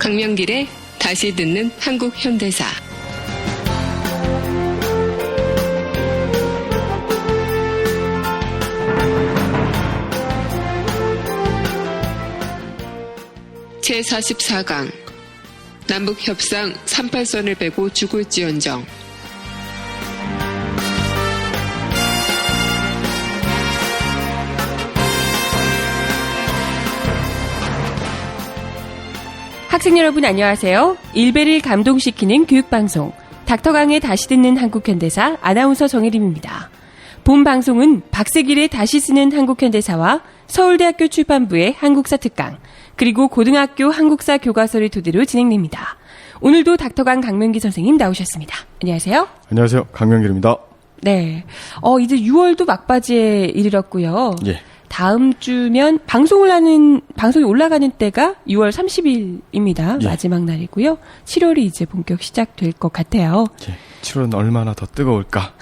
강명길의 다시 듣는 한국 현대사. 제44강 남북협상 38선을 베고 죽을지언정. 학생 여러분 안녕하세요. 일베를 감동시키는 교육방송 닥터강의 다시 듣는 한국현대사 아나운서 정혜림입니다. 본 방송은 박세길의 다시 쓰는 한국현대사와 서울대학교 출판부의 한국사 특강 그리고 고등학교 한국사 교과서를 토대로 진행됩니다. 오늘도 닥터강 강명기 선생님 나오셨습니다. 안녕하세요. 안녕하세요. 강명길입니다. 네, 이제 6월도 막바지에 이르렀고요. 예. 다음 주면 방송이 올라가는 때가 6월 30일입니다. 예. 마지막 날이고요. 7월이 이제 본격 시작될 것 같아요. 예. 7월은 얼마나 더 뜨거울까?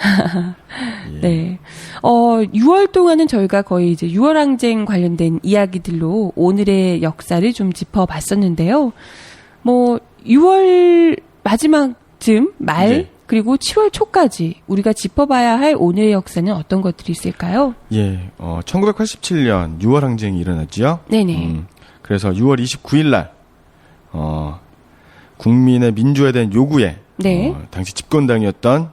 예. 네. 6월 동안은 저희가 거의 이제 6월 항쟁 관련된 이야기들로 오늘의 역사를 좀 짚어봤었는데요. 6월 마지막쯤 말, 예. 그리고 7월 초까지 우리가 짚어봐야 할 오늘의 역사는 어떤 것들이 있을까요? 예. 1987년 6월 항쟁이 일어났지요. 네네. 그래서 6월 29일 날 국민의 민주화에 대한 요구에 네. 당시 집권당이었던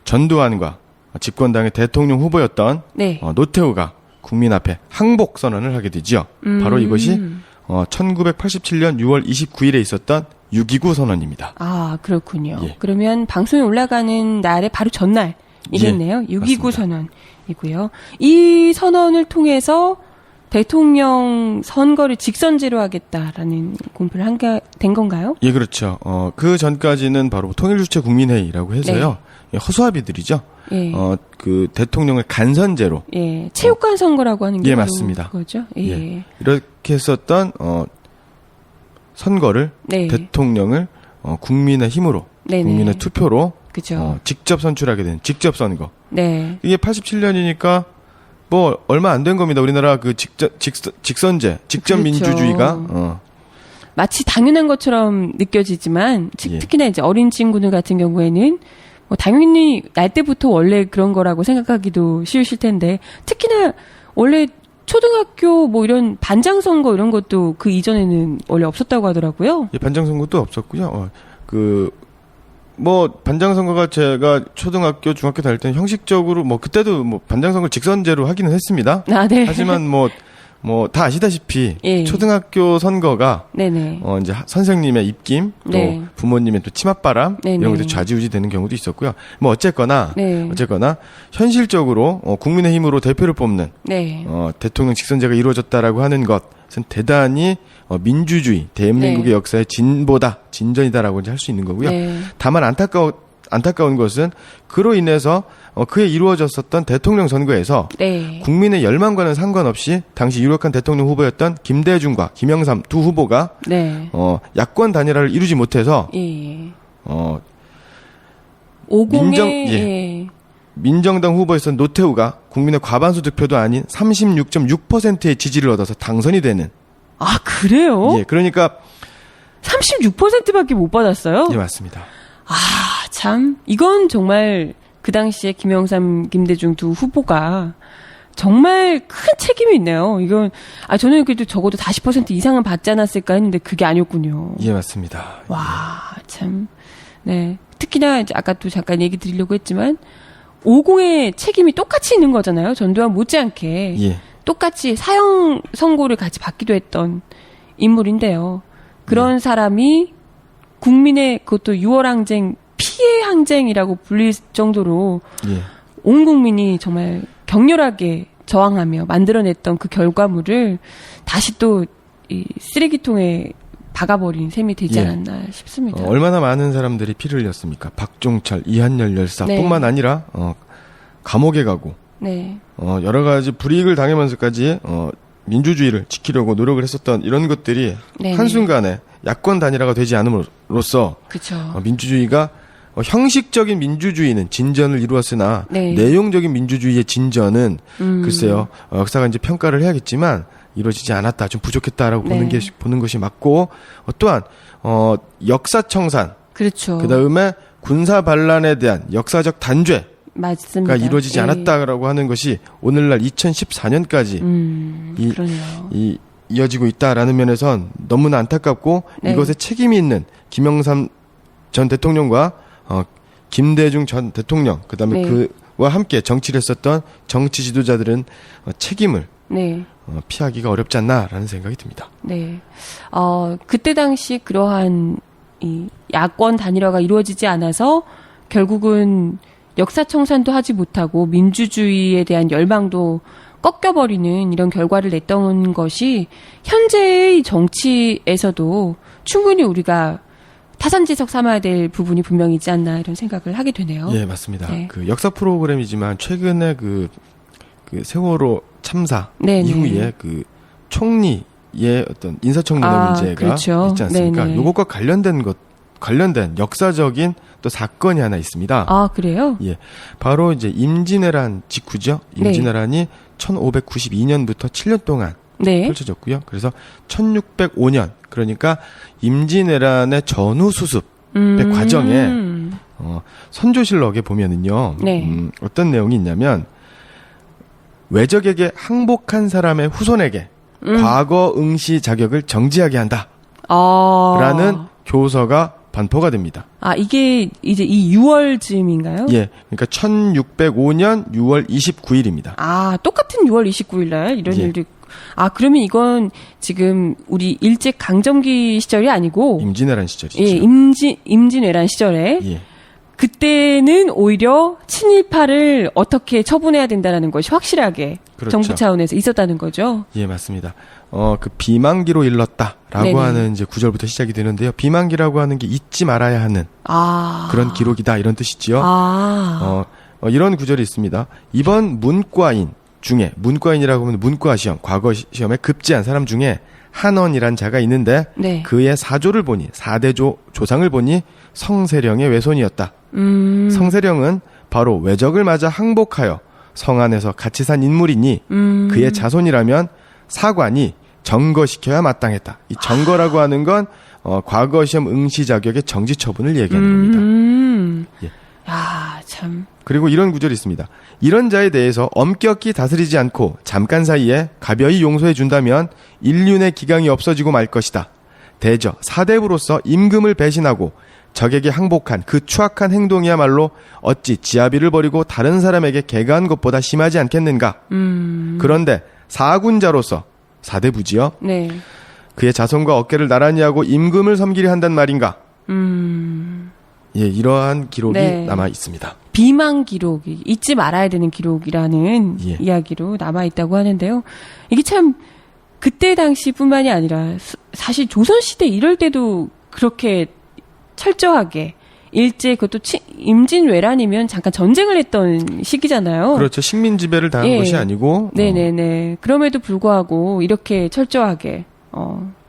전두환과 집권당의 대통령 후보였던 네. 노태우가 국민 앞에 항복 선언을 하게 되지요. 바로 이것이 1987년 6월 29일에 있었던 6.29 선언입니다. 아, 그렇군요. 예. 그러면 방송이 올라가는 날에 바로 전날이겠네요. 예, 6.29 맞습니다. 선언이고요. 이 선언을 통해서 대통령 선거를 직선제로 하겠다라는 공표를 된 건가요? 예, 그렇죠. 그 전까지는 바로 통일주체 국민회의라고 해서요. 예, 허수아비들이죠. 예. 그 대통령을 간선제로. 예. 체육관 선거라고 하는 게 예, 바로 맞습니다. 그거죠. 예. 예. 이렇게 했었던 선거를 네. 대통령을 국민의 힘으로, 네네. 국민의 투표로 그죠. 직접 선출하게 된 직접 선거. 네. 이게 87년이니까 뭐 얼마 안 된 겁니다. 우리나라 그 직선제, 직접 그렇죠. 민주주의가 마치 당연한 것처럼 느껴지지만 예. 특히나 이제 어린 친구들 같은 경우에는 당연히 날 때부터 원래 그런 거라고 생각하기도 쉬우실 텐데 특히나 원래 초등학교 이런 반장 선거 이런 것도 그 이전에는 원래 없었다고 하더라고요. 예, 반장 선거도 없었고요. 반장 선거가 제가 초등학교, 중학교 다닐 때는 형식적으로 그때도 반장 선거 직선제로 하기는 했습니다. 아, 네. 하지만 다 아시다시피 예. 초등학교 선거가 네네. 이제 선생님의 입김 또 네. 부모님의 또 치맛바람 네네. 이런 것들 좌지우지 되는 경우도 있었고요. 어쨌거나 네. 현실적으로 국민의힘으로 대표를 뽑는 네. 대통령 직선제가 이루어졌다라고 하는 것은 대단히 민주주의 대한민국의 네. 역사의 진전이다라고 이제 할 수 있는 거고요. 네. 다만 안타까운 것은 그로 인해서 그에 이루어졌었던 대통령 선거에서 네. 국민의 열망과는 상관없이 당시 유력한 대통령 후보였던 김대중과 김영삼 두 후보가 네. 야권 단일화를 이루지 못해서 예. 50의 민정당 후보였던 노태우가 국민의 과반수 득표도 아닌 36.6%의 지지를 얻어서 당선이 되는. 아, 그래요? 예, 그러니까 36%밖에 못 받았어요? 예, 맞습니다. 아, 참. 이건 정말 그 당시에 김영삼, 김대중 두 후보가 정말 큰 책임이 있네요. 이건, 저는 그래도 적어도 40% 이상은 받지 않았을까 했는데 그게 아니었군요. 예, 맞습니다. 와, 참. 네. 특히나 이제 아까 또 잠깐 얘기 드리려고 했지만 50의 책임이 똑같이 있는 거잖아요. 전두환 못지않게. 예. 똑같이 사형 선고를 같이 받기도 했던 인물인데요. 그런 사람이 국민의 그것도 6월 항쟁 피해 항쟁이라고 불릴 정도로 예. 온 국민이 정말 격렬하게 저항하며 만들어냈던 그 결과물을 다시 또 이 쓰레기통에 박아버린 셈이 되지 예. 않았나 싶습니다. 얼마나 많은 사람들이 피를 흘렸습니까? 박종철, 이한열 열사뿐만 네. 아니라 감옥에 가고 네. 여러 가지 불이익을 당하면서까지 민주주의를 지키려고 노력을 했었던 이런 것들이 네네. 한순간에 야권 단일화가 되지 않음으로써 그렇죠. 민주주의가 형식적인 민주주의는 진전을 이루었으나 네. 내용적인 민주주의의 진전은 글쎄요 역사가 이제 평가를 해야겠지만 이루어지지 않았다, 좀 부족했다라고 네. 보는 것이 맞고, 또한 역사청산, 그렇죠. 그 다음에 군사 반란에 대한 역사적 단죄가 맞습니다. 이루어지지 예. 않았다라고 하는 것이 오늘날 2014년까지 그러네요. 이어지고 있다라는 면에선 너무나 안타깝고, 네. 이것에 책임이 있는 김영삼 전 대통령과 김대중 전 대통령, 그다음에 네. 그와 함께 정치를 했었던 정치 지도자들은 책임을 네. 피하기가 어렵지 않나라는 생각이 듭니다. 네. 그때 당시 그러한 이 야권 단일화가 이루어지지 않아서 결국은 역사청산도 하지 못하고 민주주의에 대한 열망도 꺾여버리는 이런 결과를 냈던 것이 현재의 정치에서도 충분히 우리가 타산지석 삼아야 될 부분이 분명히 있지 않나 이런 생각을 하게 되네요. 예, 맞습니다. 네. 그 역사 프로그램이지만 최근에 그 세월호 참사 네네. 이후에 그 총리의 어떤 인사청문회 문제가 그렇죠. 있지 않습니까? 네네. 요것과 관련된 역사적인 또 사건이 하나 있습니다. 아, 그래요? 예, 바로 이제 임진왜란 직후죠. 네. 임진왜란이 1592년부터 7년 동안 네. 펼쳐졌고요. 그래서 1605년, 그러니까 임진왜란의 전후 수습의 과정에 선조실록에 보면은요. 네. 어떤 내용이 있냐면, 외적에게 항복한 사람의 후손에게 과거 응시 자격을 정지하게 한다. 라는 교서가 반포가 됩니다. 이게 이제 이 6월쯤인가요? 예. 그러니까 1605년 6월 29일입니다. 똑같은 6월 29일 날 이런 예. 일도 그러면 이건 지금 우리 일제 강점기 시절이 아니고 임진왜란 시절이죠. 예, 임진왜란 시절에 예. 그때는 오히려 친일파를 어떻게 처분해야 된다라는 것이 확실하게 그렇죠. 정부 차원에서 있었다는 거죠. 예, 맞습니다. 그 비만기로 일렀다라고 네네. 하는 이제 구절부터 시작이 되는데요. 비만기라고 하는 게 잊지 말아야 하는 그런 기록이다, 이런 뜻이지요. 이런 구절이 있습니다. 이번 문과인 중에, 문과인이라고 하면 문과 시험, 과거 시험에 급제한 사람 중에 한원이란 자가 있는데 네. 그의 사조를 보니, 4대조 조상을 보니 성세령의 외손이었다. 성세령은 바로 외적을 맞아 항복하여 성 안에서 같이 산 인물이니 그의 자손이라면 사관이 정거시켜야 마땅했다. 이 정거라고 하는 건 과거 시험 응시 자격의 정지 처분을 얘기하는 겁니다. 예. 참. 그리고 이런 구절이 있습니다. 이런 자에 대해서 엄격히 다스리지 않고 잠깐 사이에 가벼이 용서해 준다면 인륜의 기강이 없어지고 말 것이다. 대저 사대부로서 임금을 배신하고 적에게 항복한 그 추악한 행동이야말로 어찌 지아비를 버리고 다른 사람에게 개가한 것보다 심하지 않겠는가. 그런데 사군자로서 사대부지요. 네. 그의 자손과 어깨를 나란히 하고 임금을 섬기려 한단 말인가. 예, 이러한 기록이 네. 남아 있습니다. 비만 기록이 잊지 말아야 되는 기록이라는 예. 이야기로 남아 있다고 하는데요. 이게 참 그때 당시뿐만이 아니라 사실 조선 시대 이럴 때도 그렇게 철저하게 일제 그것도 임진왜란이면 잠깐 전쟁을 했던 시기잖아요. 그렇죠. 식민 지배를 당한 예. 것이 아니고. 네네네. 그럼에도 불구하고 이렇게 철저하게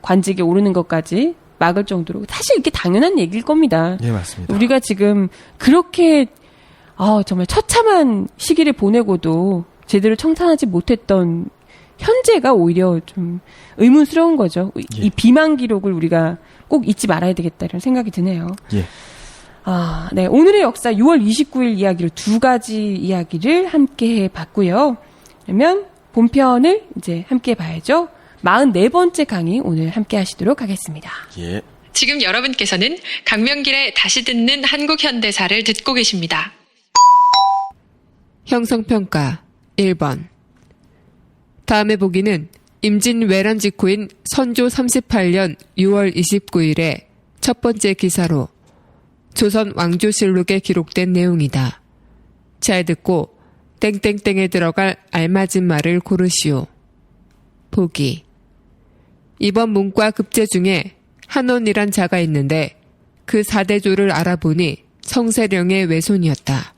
관직에 오르는 것까지 막을 정도로 사실 이게 당연한 얘기일 겁니다. 예, 맞습니다. 우리가 지금 그렇게 정말 처참한 시기를 보내고도 제대로 청산하지 못했던 현재가 오히려 좀 의문스러운 거죠. 예. 이 비만 기록을 우리가 꼭 잊지 말아야 되겠다 이런 생각이 드네요. 예. 네. 오늘의 역사 6월 29일 이야기로 두 가지 이야기를 함께 해봤고요. 그러면 본편을 이제 함께 봐야죠. 44번째 강의 오늘 함께 하시도록 하겠습니다. 예. 지금 여러분께서는 강명길의 다시 듣는 한국 현대사를 듣고 계십니다. 형성평가 1번. 다음의 보기는 임진왜란 직후인 선조 38년 6월 29일에 첫 번째 기사로 조선 왕조실록에 기록된 내용이다. 잘 듣고 땡땡땡에 들어갈 알맞은 말을 고르시오. 보기. 이번 문과 급제 중에 한원이란 자가 있는데 그 4대조를 알아보니 성세령의 외손이었다.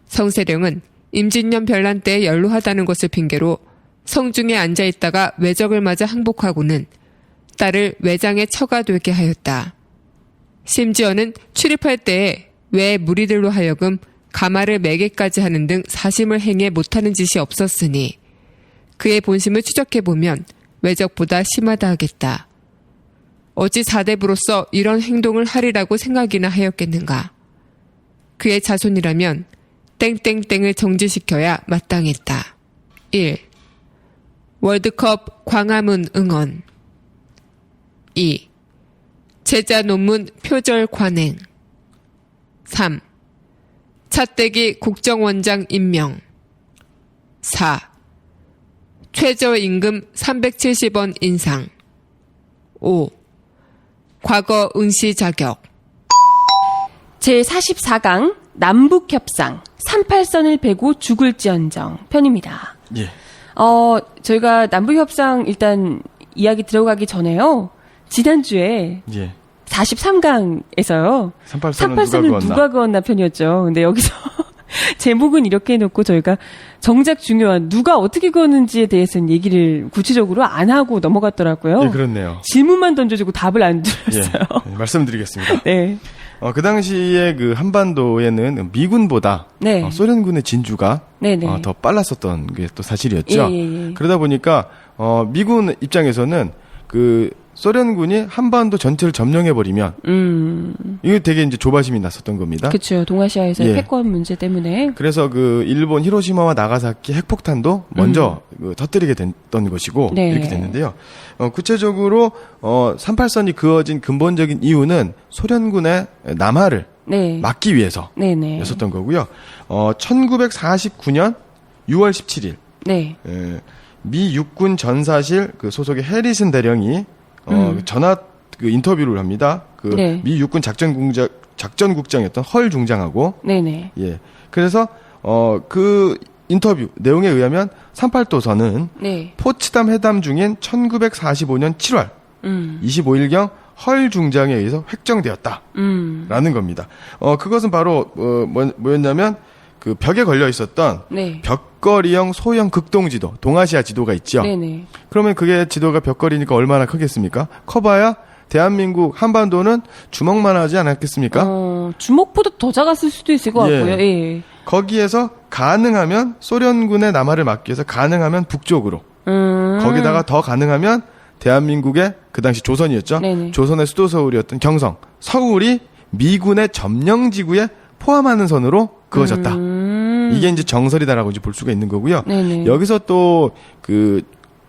성세령은 임진년 별난 때 연로하다는 것을 핑계로 성중에 앉아있다가 외적을 맞아 항복하고는 딸을 외장의 처가 되게 하였다. 심지어는 출입할 때에 외 무리들로 하여금 가마를 매게까지 하는 등 사심을 행해 못하는 짓이 없었으니 그의 본심을 추적해보면 외적보다 심하다 하겠다. 어찌 사대부로서 이런 행동을 하리라고 생각이나 하였겠는가. 그의 자손이라면 땡땡땡을 정지시켜야 마땅했다. 1. 월드컵 광화문 응원. 2. 제자 논문 표절 관행. 3. 차떼기 국정원장 임명. 4. 최저임금 370원 인상. 5. 과거 응시 자격. 제44강 남북협상 38선을 베고 죽을지언정 편입니다. 예. 저희가 남북협상 일단 이야기 들어가기 전에요. 지난주에 예. 43강에서요. 38선은 누가 그었나 편이었죠. 근데 여기서 제목은 이렇게 해놓고 저희가 정작 중요한 누가 어떻게 그었는지에 대해서는 얘기를 구체적으로 안 하고 넘어갔더라고요. 예, 그렇네요. 질문만 던져주고 답을 안 드렸어요. 예, 말씀드리겠습니다. 네. 그 당시에 그 한반도에는 미군보다 네. 소련군의 진주가 네네. 더 빨랐었던 게 또 사실이었죠. 예. 그러다 보니까 미군 입장에서는 그 소련군이 한반도 전체를 점령해버리면 이거 되게 이제 조바심이 났었던 겁니다. 그렇죠. 동아시아에서의 예. 패권 문제 때문에. 그래서 그 일본 히로시마와 나가사키 핵폭탄도 먼저 터뜨리게 됐던 것이고 네. 이렇게 됐는데요. 구체적으로 38선이 그어진 근본적인 이유는 소련군의 남하를 네. 막기 위해서 네네. 였었던 거고요. 1949년 6월 17일 네. 미 육군 전사실 그 소속의 해리슨 대령이 전화 그 인터뷰를 합니다. 그 네. 미 육군 작전국장이었던 헐 중장하고 네네. 예. 그래서 그 인터뷰 내용에 의하면 38도선은 네. 포츠담 회담 중인 1945년 7월 25일경 헐 중장에 의해서 획정되었다라는 겁니다. 그것은 바로 뭐였냐면 그 벽에 걸려 있었던 네. 벽걸이형 소형 극동지도, 동아시아 지도가 있죠. 네네. 그러면 그게 지도가 벽걸이니까 얼마나 크겠습니까? 커봐야 대한민국 한반도는 주먹만 하지 않았겠습니까? 주먹보다 더 작았을 수도 있을 것 예. 같고요. 예. 거기에서 가능하면 소련군의 남하를 막기 위해서 가능하면 북쪽으로 거기다가 더 가능하면 대한민국의 그 당시 조선이었죠. 네네. 조선의 수도 서울이었던 경성, 서울이 미군의 점령지구에 포함하는 선으로 그어졌다. 이게 이제 정설이다라고 이제 볼 수가 있는 거고요. 네네. 여기서 또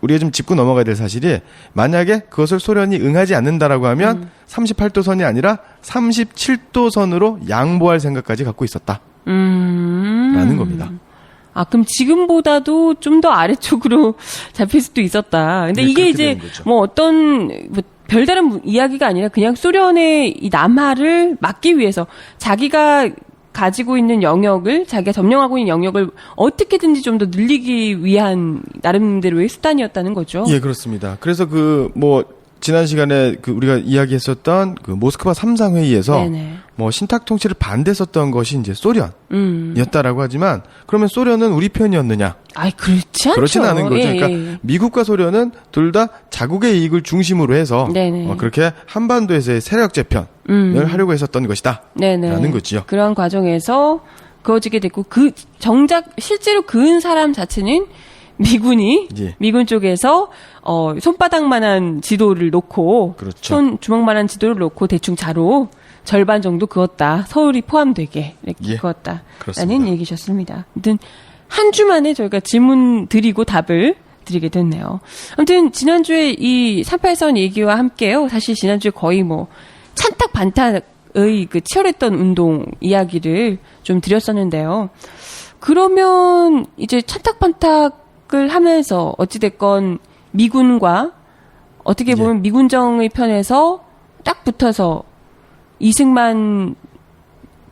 우리가 좀 짚고 넘어가야 될 사실이 만약에 그것을 소련이 응하지 않는다라고 하면 38도선이 아니라 37도선으로 양보할 생각까지 갖고 있었다. 라는 겁니다. 아, 그럼 지금보다도 좀 더 아래쪽으로 잡힐 수도 있었다. 근데 네, 이게 그렇게 이제 되는 거죠. 뭐 어떤 별다른 이야기가 아니라 그냥 소련의 이 남하를 막기 위해서 자기가 가지고 있는 영역을, 자기가 점령하고 있는 영역을 어떻게든지 좀 더 늘리기 위한 나름대로의 수단이었다는 거죠. 예, 그렇습니다. 그래서 지난 시간에 우리가 이야기했었던 모스크바 3상 회의에서 네네. 신탁 통치를 반대했었던 것이 이제 소련이었다라고 하지만 그러면 소련은 우리 편이었느냐? 아이, 그렇지 않죠. 그렇지는 않은 거죠. 예, 그러니까 예. 미국과 소련은 둘 다 자국의 이익을 중심으로 해서 네네. 그렇게 한반도에서의 세력 재편을 하려고 했었던 것이다. 네네. 라는 거지요. 그런 과정에서 그어지게 됐고, 정작 실제로 그은 사람 자체는 미군이, 예. 미군 쪽에서, 손바닥만한 지도를 놓고, 그렇죠. 주먹만한 지도를 놓고 대충 자로 절반 정도 그었다. 서울이 포함되게 이렇게 예. 그었다. 그렇습니다. 라는 얘기셨습니다. 아무튼, 한 주 만에 저희가 질문 드리고 답을 드리게 됐네요. 아무튼, 지난주에 이 38선 얘기와 함께요. 사실 지난주에 거의 찬탁 반탁의 치열했던 운동 이야기를 좀 드렸었는데요. 그러면 이제 찬탁반탁을 하면서 어찌됐건 미군과 어떻게 보면 미군정의 편에서 딱 붙어서 이승만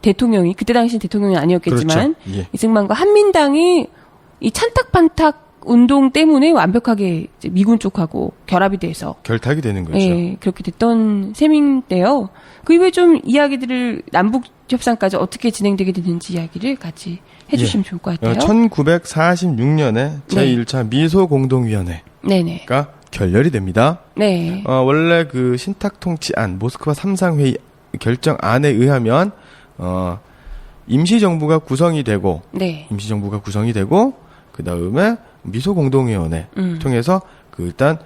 대통령이, 그때 당시는 대통령이 아니었겠지만, 그렇죠. 예. 이승만과 한민당이 이 찬탁반탁 운동 때문에 완벽하게 이제 미군 쪽하고 결합이 돼서 결탁이 되는 거죠. 예, 그렇게 됐던 셈인데요. 그 이후에 좀 이야기들을 남북 협상까지 어떻게 진행되게 되는지 이야기를 같이 해주시면 좋을 것 같아요. 1946년에 제1차 미소공동위원회가 네네. 결렬이 됩니다. 네. 원래 신탁통치안, 모스크바 3상 회의 결정안에 의하면 임시정부가 구성이 되고 그 다음에 미소공동위원회 통해서 일단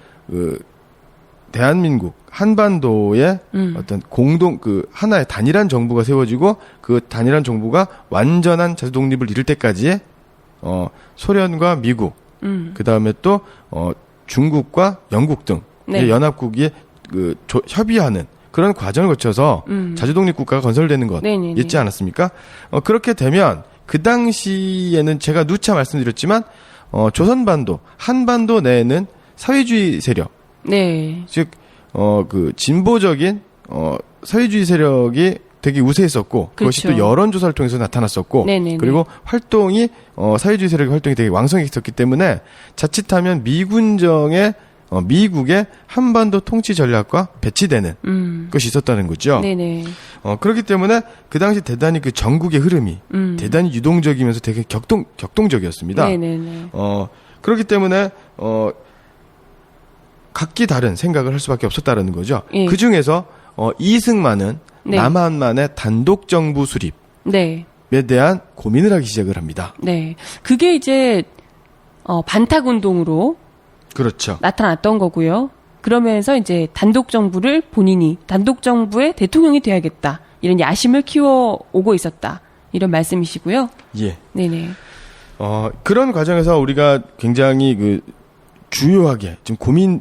대한민국 한반도에 어떤 공동 하나의 단일한 정부가 세워지고 그 단일한 정부가 완전한 자주 독립을 이룰 때까지 소련과 미국 그다음에 또 중국과 영국 등 네. 연합국이 협의하는 그런 과정을 거쳐서 자주 독립 국가가 건설되는 것 네네네. 있지 않았습니까? 그렇게 되면 그 당시에는 제가 누차 말씀드렸지만 조선반도 한반도 내에는 사회주의 세력 네. 즉 진보적인 사회주의 세력이 되게 우세했었고 그것이 그렇죠. 또 여론조사를 통해서 나타났었고 네네네. 그리고 활동이 사회주의 세력의 활동이 되게 왕성했었기 때문에 자칫하면 미국의 한반도 통치 전략과 배치되는 것이 있었다는 거죠. 네네. 그렇기 때문에 그 당시 대단히 그 전국의 흐름이 대단히 유동적이면서 되게 격동적이었습니다. 네네네. 그렇기 때문에 각기 다른 생각을 할 수밖에 없었다라는 거죠. 예. 그 중에서 이승만은 네. 남한만의 단독 정부 수립에 네. 대한 고민을 하기 시작을 합니다. 네. 그게 이제 반탁 운동으로 그렇죠. 나타났던 거고요. 그러면서 이제 단독 정부를 본인이 단독 정부의 대통령이 돼야겠다. 이런 야심을 키워 오고 있었다. 이런 말씀이시고요. 예. 네네. 그런 과정에서 우리가 굉장히 주요하게 지금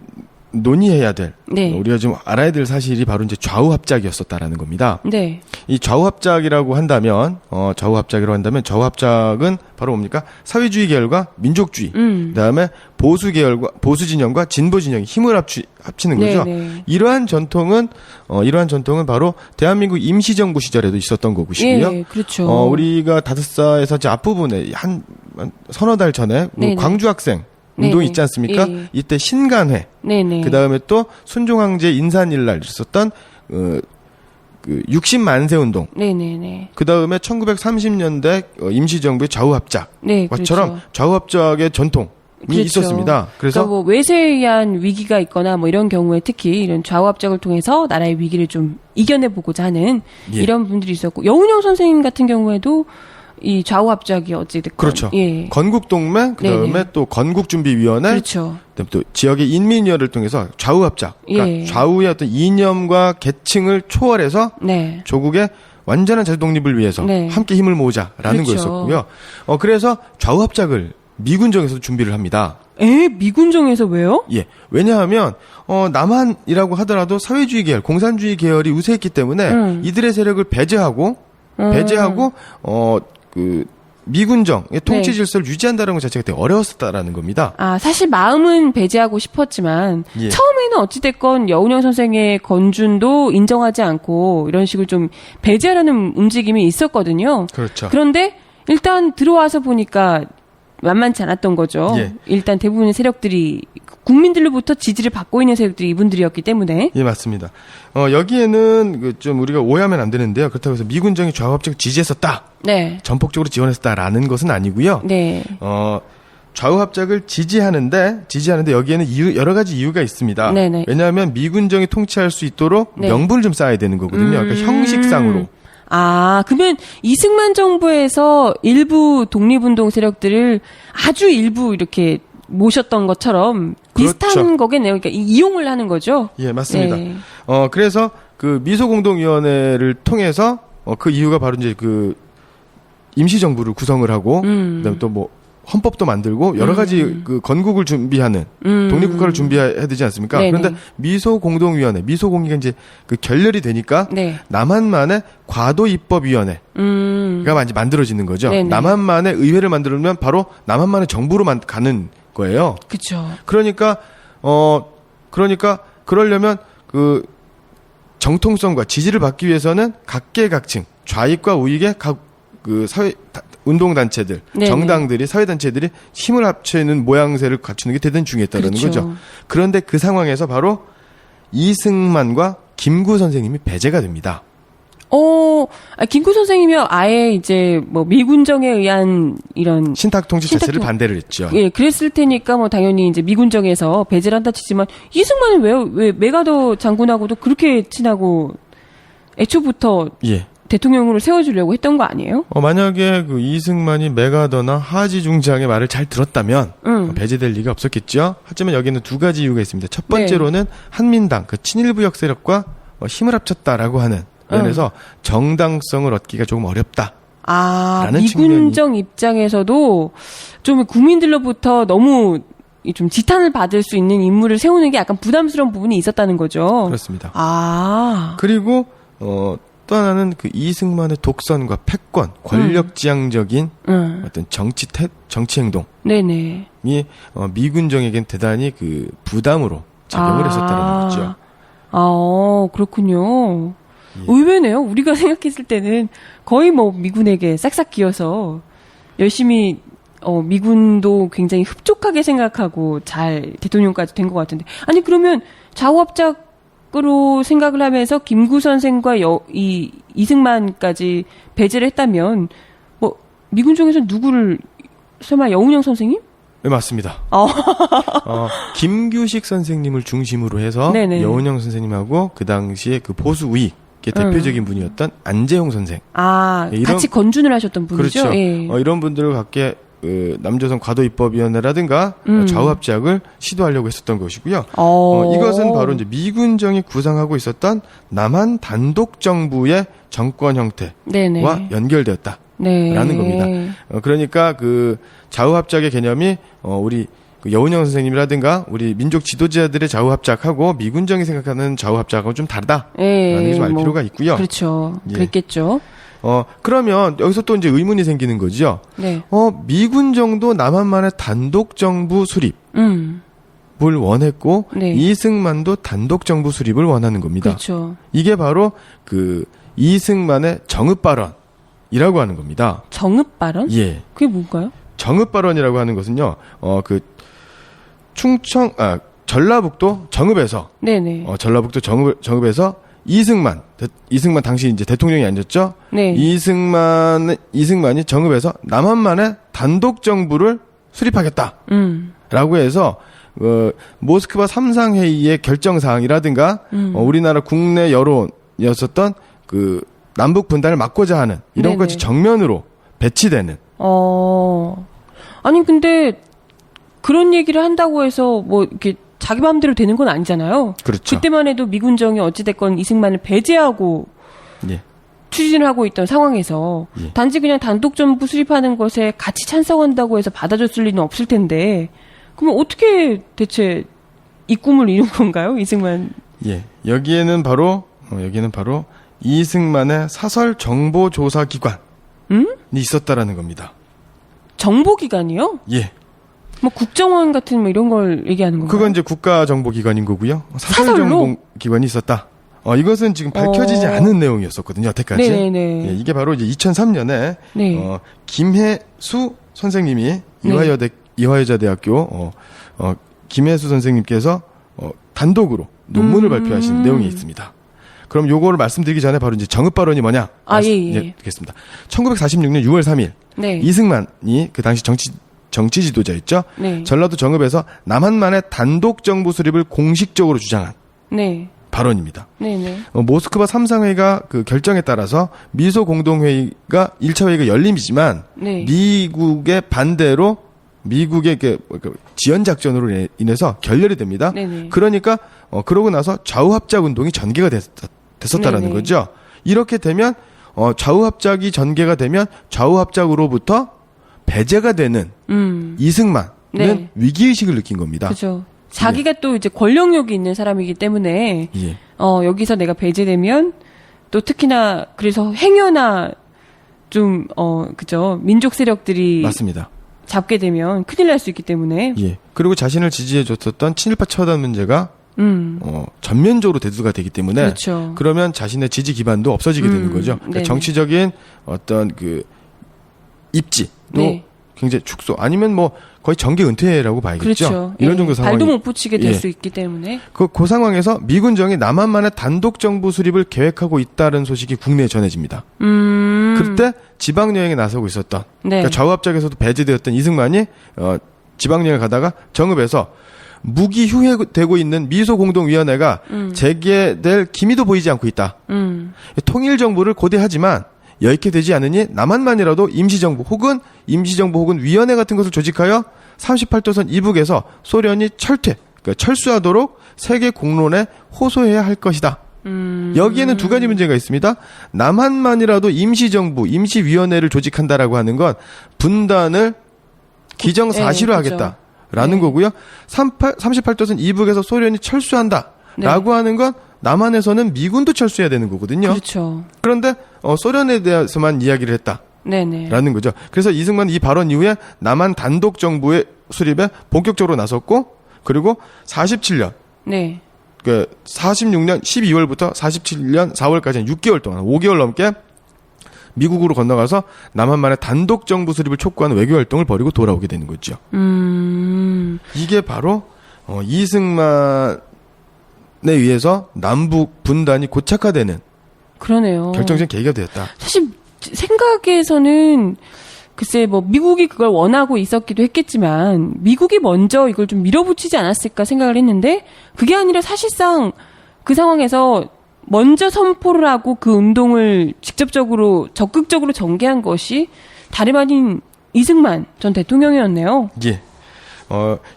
논의해야 될 네. 우리가 좀 알아야 될 사실이 바로 이제 좌우 합작이었었다라는 겁니다. 네. 이 좌우 합작이라고 한다면 좌우 합작은 바로 뭡니까? 사회주의 계열과 민족주의. 그다음에 보수 진영과 진보 진영이 힘을 합치는 거죠. 네네. 이러한 전통은 바로 대한민국 임시정부 시절에도 있었던 것이고요. 예, 그렇죠. 우리가 다섯사에서 이제 앞부분에 한 서너 달 전에 네네. 광주 학생 운동이 네네. 있지 않습니까? 예. 이때 신간회. 네네. 그다음에 또 순종황제 인산일날 있었던 60만세 운동. 네네네. 그다음에 1930년대 임시정부의 좌우합작처럼 네, 그렇죠. 좌우합작의 전통이 그렇죠. 있었습니다. 그래서 그러니까 외세에 의한 위기가 있거나 이런 경우에 특히 이런 좌우합작을 통해서 나라의 위기를 좀 이겨내보고자 하는 예. 이런 분들이 있었고 여운형 선생님 같은 경우에도 이 좌우합작이 어찌됐건 그렇죠. 예. 건국동맹 그다음에 네네. 또 건국준비위원회 그렇죠. 그다음에 또 지역의 인민위원회를 통해서 좌우합작 그러니까 예. 좌우의 어떤 이념과 계층을 초월해서 네. 조국의 완전한 자주 독립을 위해서 네. 함께 힘을 모으자라는 그렇죠. 거였었고요. 그래서 좌우합작을 미군정에서 준비를 합니다. 미군정에서 왜요? 예. 왜냐하면 남한이라고 하더라도 사회주의 계열, 공산주의 계열이 우세했기 때문에 이들의 세력을 배제하고 미군정의 통치 네. 질서를 유지한다는 것 자체가 되게 어려웠었다라는 겁니다. 사실 마음은 배제하고 싶었지만 예. 처음에는 어찌됐건 여운형 선생의 건준도 인정하지 않고 이런 식으로 좀 배제하려는 움직임이 있었거든요. 그렇죠. 그런데 일단 들어와서 보니까 만만치 않았던 거죠. 예. 일단 대부분의 세력들이 국민들로부터 지지를 받고 있는 세력들이 이분들이었기 때문에. 예, 맞습니다. 여기에는 좀 우리가 오해하면 안 되는데요. 그렇다고 해서 미군정이 좌우합작을 지지했었다. 네. 전폭적으로 지원했었다라는 것은 아니고요. 네. 좌우합작을 지지하는데 여기에는 여러 가지 이유가 있습니다. 네네. 왜냐하면 미군정이 통치할 수 있도록 네. 명분을 좀 쌓아야 되는 거거든요. 그러니까 형식상으로. 그러면 이승만 정부에서 일부 독립운동 세력들을 아주 일부 이렇게 모셨던 것처럼 비슷한 그렇죠. 거겠네요. 그러니까 이용을 하는 거죠. 예, 맞습니다. 네. 그래서 그 미소공동위원회를 통해서 그 이유가 바로 이제 임시정부를 구성을 하고 그다음에 또 헌법도 만들고 여러 가지 건국을 준비하는 독립국가를 준비해야 되지 않습니까? 네네. 그런데 미소공동위원회, 미소공위가 이제 결렬이 되니까 네. 남한만의 과도입법위원회가 이제 만들어지는 거죠. 네네. 남한만의 의회를 만들면 바로 남한만의 정부로 가는 거예요. 그렇죠. 그러니까 그러려면 정통성과 지지를 받기 위해서는 각계각층 좌익과 우익의 사회 운동단체들, 네네. 정당들이, 사회단체들이 힘을 합치는 모양새를 갖추는 게 대단히 중요했다는 그렇죠. 거죠. 그런데 그 상황에서 바로 이승만과 김구 선생님이 배제가 됩니다. 김구 선생님이 아예 이제 미군정에 의한 이런 신탁 통치 자체를 반대를 했죠. 예, 그랬을 테니까 당연히 이제 미군정에서 배제를 한다 치지만 이승만은 왜 메가더 장군하고도 그렇게 친하고 애초부터 예. 대통령으로 세워주려고 했던 거 아니에요? 만약에 그 이승만이 메가더나 하지 중장의 말을 잘 들었다면 배제될 리가 없었겠죠. 하지만 여기는 두 가지 이유가 있습니다. 첫 번째로는 한민당, 그 친일부역 세력과 힘을 합쳤다라고 하는 면에서 정당성을 얻기가 조금 어렵다. 미군정 입장에서도 좀 국민들로부터 너무 좀 지탄을 받을 수 있는 인물을 세우는 게 약간 부담스러운 부분이 있었다는 거죠. 그렇습니다. 그리고 또 하나는 그 이승만의 독선과 패권, 권력지향적인 어떤 정치 행동이 네네. 미군정에겐 대단히 그 부담으로 작용을 했었다는 거죠. 그렇군요. 예. 의외네요. 우리가 생각했을 때는 거의 뭐 미군에게 싹싹 기어서 열심히 미군도 굉장히 흡족하게 생각하고 잘 대통령까지 된 것 같은데. 아니 그러면 좌우합작으로 생각을 하면서 김구 선생과 이승만까지 배제를 했다면 뭐 미군 중에서 누구를 설마 여운형 선생님? 네, 맞습니다. 김규식 선생님을 중심으로 해서 네네. 여운형 선생님하고 그 당시에 그 보수 우익의 대표적인 분이었던 안재홍 선생. 같이 건준을 하셨던 분이죠. 그렇죠. 예. 이런 분들과 함께 남조선 과도입법위원회라든가 좌우합작을 시도하려고 했었던 것이고요. 이것은 바로 이제 미군정이 구상하고 있었던 남한 단독 정부의 정권 형태와 네네. 연결되었다. 라는 겁니다. 그러니까 그 좌우합작의 개념이 우리 그 여운형 선생님이라든가 우리 민족 지도자들의 좌우합작하고 미군정이 생각하는 좌우합작하고 좀 다르다라는 게 좀 알 필요가 있고요. 그렇죠. 예. 그랬겠죠. 그러면 여기서 또 이제 의문이 생기는 거죠. 네. 미군정도 남한만의 단독 정부 수립을 원했고 네. 이승만도 단독 정부 수립을 원하는 겁니다. 그렇죠. 이게 바로 그 이승만의 정읍 발언이라고 하는 겁니다. 정읍 발언? 예. 그게 뭔가요? 정읍 발언이라고 하는 것은요. 그 전라북도 정읍에서 네네. 전라북도 정읍에서 이승만 당시 이제 대통령이 앉았죠. 네. 이승만이 정읍에서 남한만의 단독 정부를 수립하겠다라고 해서 모스크바 3상 회의의 결정 사항이라든가 우리나라 국내 여론이었었던 그 남북 분단을 막고자 하는 이런 네네. 것이 정면으로 배치되는. 아니 근데 그런 얘기를 한다고 해서 뭐 이렇게 자기 마음대로 되는 건 아니잖아요. 그렇죠. 그때만 해도 미군정이 어찌됐건 이승만을 배제하고 예. 추진을 하고 있던 상황에서 예. 단지 그냥 단독 정부 수립하는 것에 같이 찬성한다고 해서 받아줬을 리는 없을 텐데 그러면 어떻게 대체 이 꿈을 이룬 건가요, 이승만? 예. 여기에는 바로 이승만의 사설 정보 조사 기관이 있었다라는 겁니다. 정보기관이요? 예. 뭐 국정원 같은 뭐 이런 걸 얘기하는 건가요? 그건 이제 국가정보기관인 거고요. 사설로? 사설정보기관이 있었다. 이것은 지금 밝혀지지 않은 내용이었었거든요, 여태까지. 네네네. 예, 이게 바로 이제 2003년에 네. 김혜수 선생님이 이화여자대학교 김혜수 선생님께서 단독으로 논문을 발표하신 내용이 있습니다. 그럼 요거를 말씀드리기 전에 바로 이제 정읍 발언이 뭐냐? 예. 듣겠습니다. 1946년 6월 3일 네. 이승만이 그 당시 정치 지도자였죠. 네. 전라도 정읍에서 남한만의 단독 정부 수립을 공식적으로 주장한 네. 발언입니다. 네네. 모스크바 3상회의가 그 결정에 따라서 미소 공동회의가 1차 회의가 열림이지만 네. 미국의 반대로 미국의 지연 작전으로 인해서 결렬이 됩니다. 네네. 그러니까 그러고 나서 좌우합작 운동이 전개가 됐었다라는 네네. 거죠. 이렇게 되면 좌우합작이 전개가 되면 좌우합작으로부터 배제가 되는 이승만은 네. 위기의식을 느낀 겁니다. 그렇죠. 자기가 또 이제 권력욕이 있는 사람이기 때문에 예. 여기서 내가 배제되면 또 특히나 그래서 행여나 좀 그죠. 민족 세력들이 맞습니다. 잡게 되면 큰일 날 수 있기 때문에 예. 그리고 자신을 지지해줬었던 친일파 처단 문제가 전면적으로 대두가 되기 때문에 그렇죠. 그러면 자신의 지지 기반도 없어지게 되는 거죠. 그러니까 네네. 정치적인 어떤 그 입지도 네. 굉장히 축소 아니면 뭐 거의 정계 은퇴라고 봐야겠죠. 그렇죠. 이런 예. 정도 상황이 발도 못 붙이게 될 예. 수 있기 때문에 그 상황에서 미군정이 남한만의 단독 정부 수립을 계획하고 있다는 소식이 국내에 전해집니다. 그때 지방 여행에 나서고 있었던 네. 그러니까 좌우합작에서도 배제되었던 이승만이 지방 여행을 가다가 정읍에서 무기휴회되고 있는 미소공동위원회가 재개될 기미도 보이지 않고 있다. 통일정부를 고대하지만 여의케 되지 않으니 남한만이라도 임시정부 혹은 위원회 같은 것을 조직하여 38도선 이북에서 소련이 그러니까 철수하도록 세계 공론에 호소해야 할 것이다. 여기에는 두 가지 문제가 있습니다. 남한만이라도 임시정부, 임시위원회를 조직한다라고 하는 건 분단을 기정사실화하겠다. 라는 거고요. 38도선 이북에서 소련이 철수한다라고 하는 건 남한에서는 미군도 철수해야 되는 거거든요. 그렇죠. 그런데 소련에 대해서만 이야기를 했다. 네네. 라는 거죠. 그래서 이승만 이 발언 이후에 남한 단독 정부의 수립에 본격적으로 나섰고 그리고 47년 네. 46년 12월부터 47년 4월까지 6개월 동안 5개월 넘게 미국으로 건너가서 남한만의 단독 정부 수립을 촉구하는 외교 활동을 벌이고 돌아오게 되는 거죠. 이게 바로 이승만에 의해서 남북 분단이 고착화되는 그러네요. 결정적인 계기가 되었다. 사실 생각에서는 글쎄 뭐 미국이 그걸 원하고 있었기도 했겠지만 미국이 먼저 이걸 좀 밀어붙이지 않았을까 생각을 했는데 그게 아니라 사실상 그 상황에서 먼저 선포를 하고 그 운동을 직접적으로 적극적으로 전개한 것이 다름 아닌 이승만 전 대통령이었네요. 예.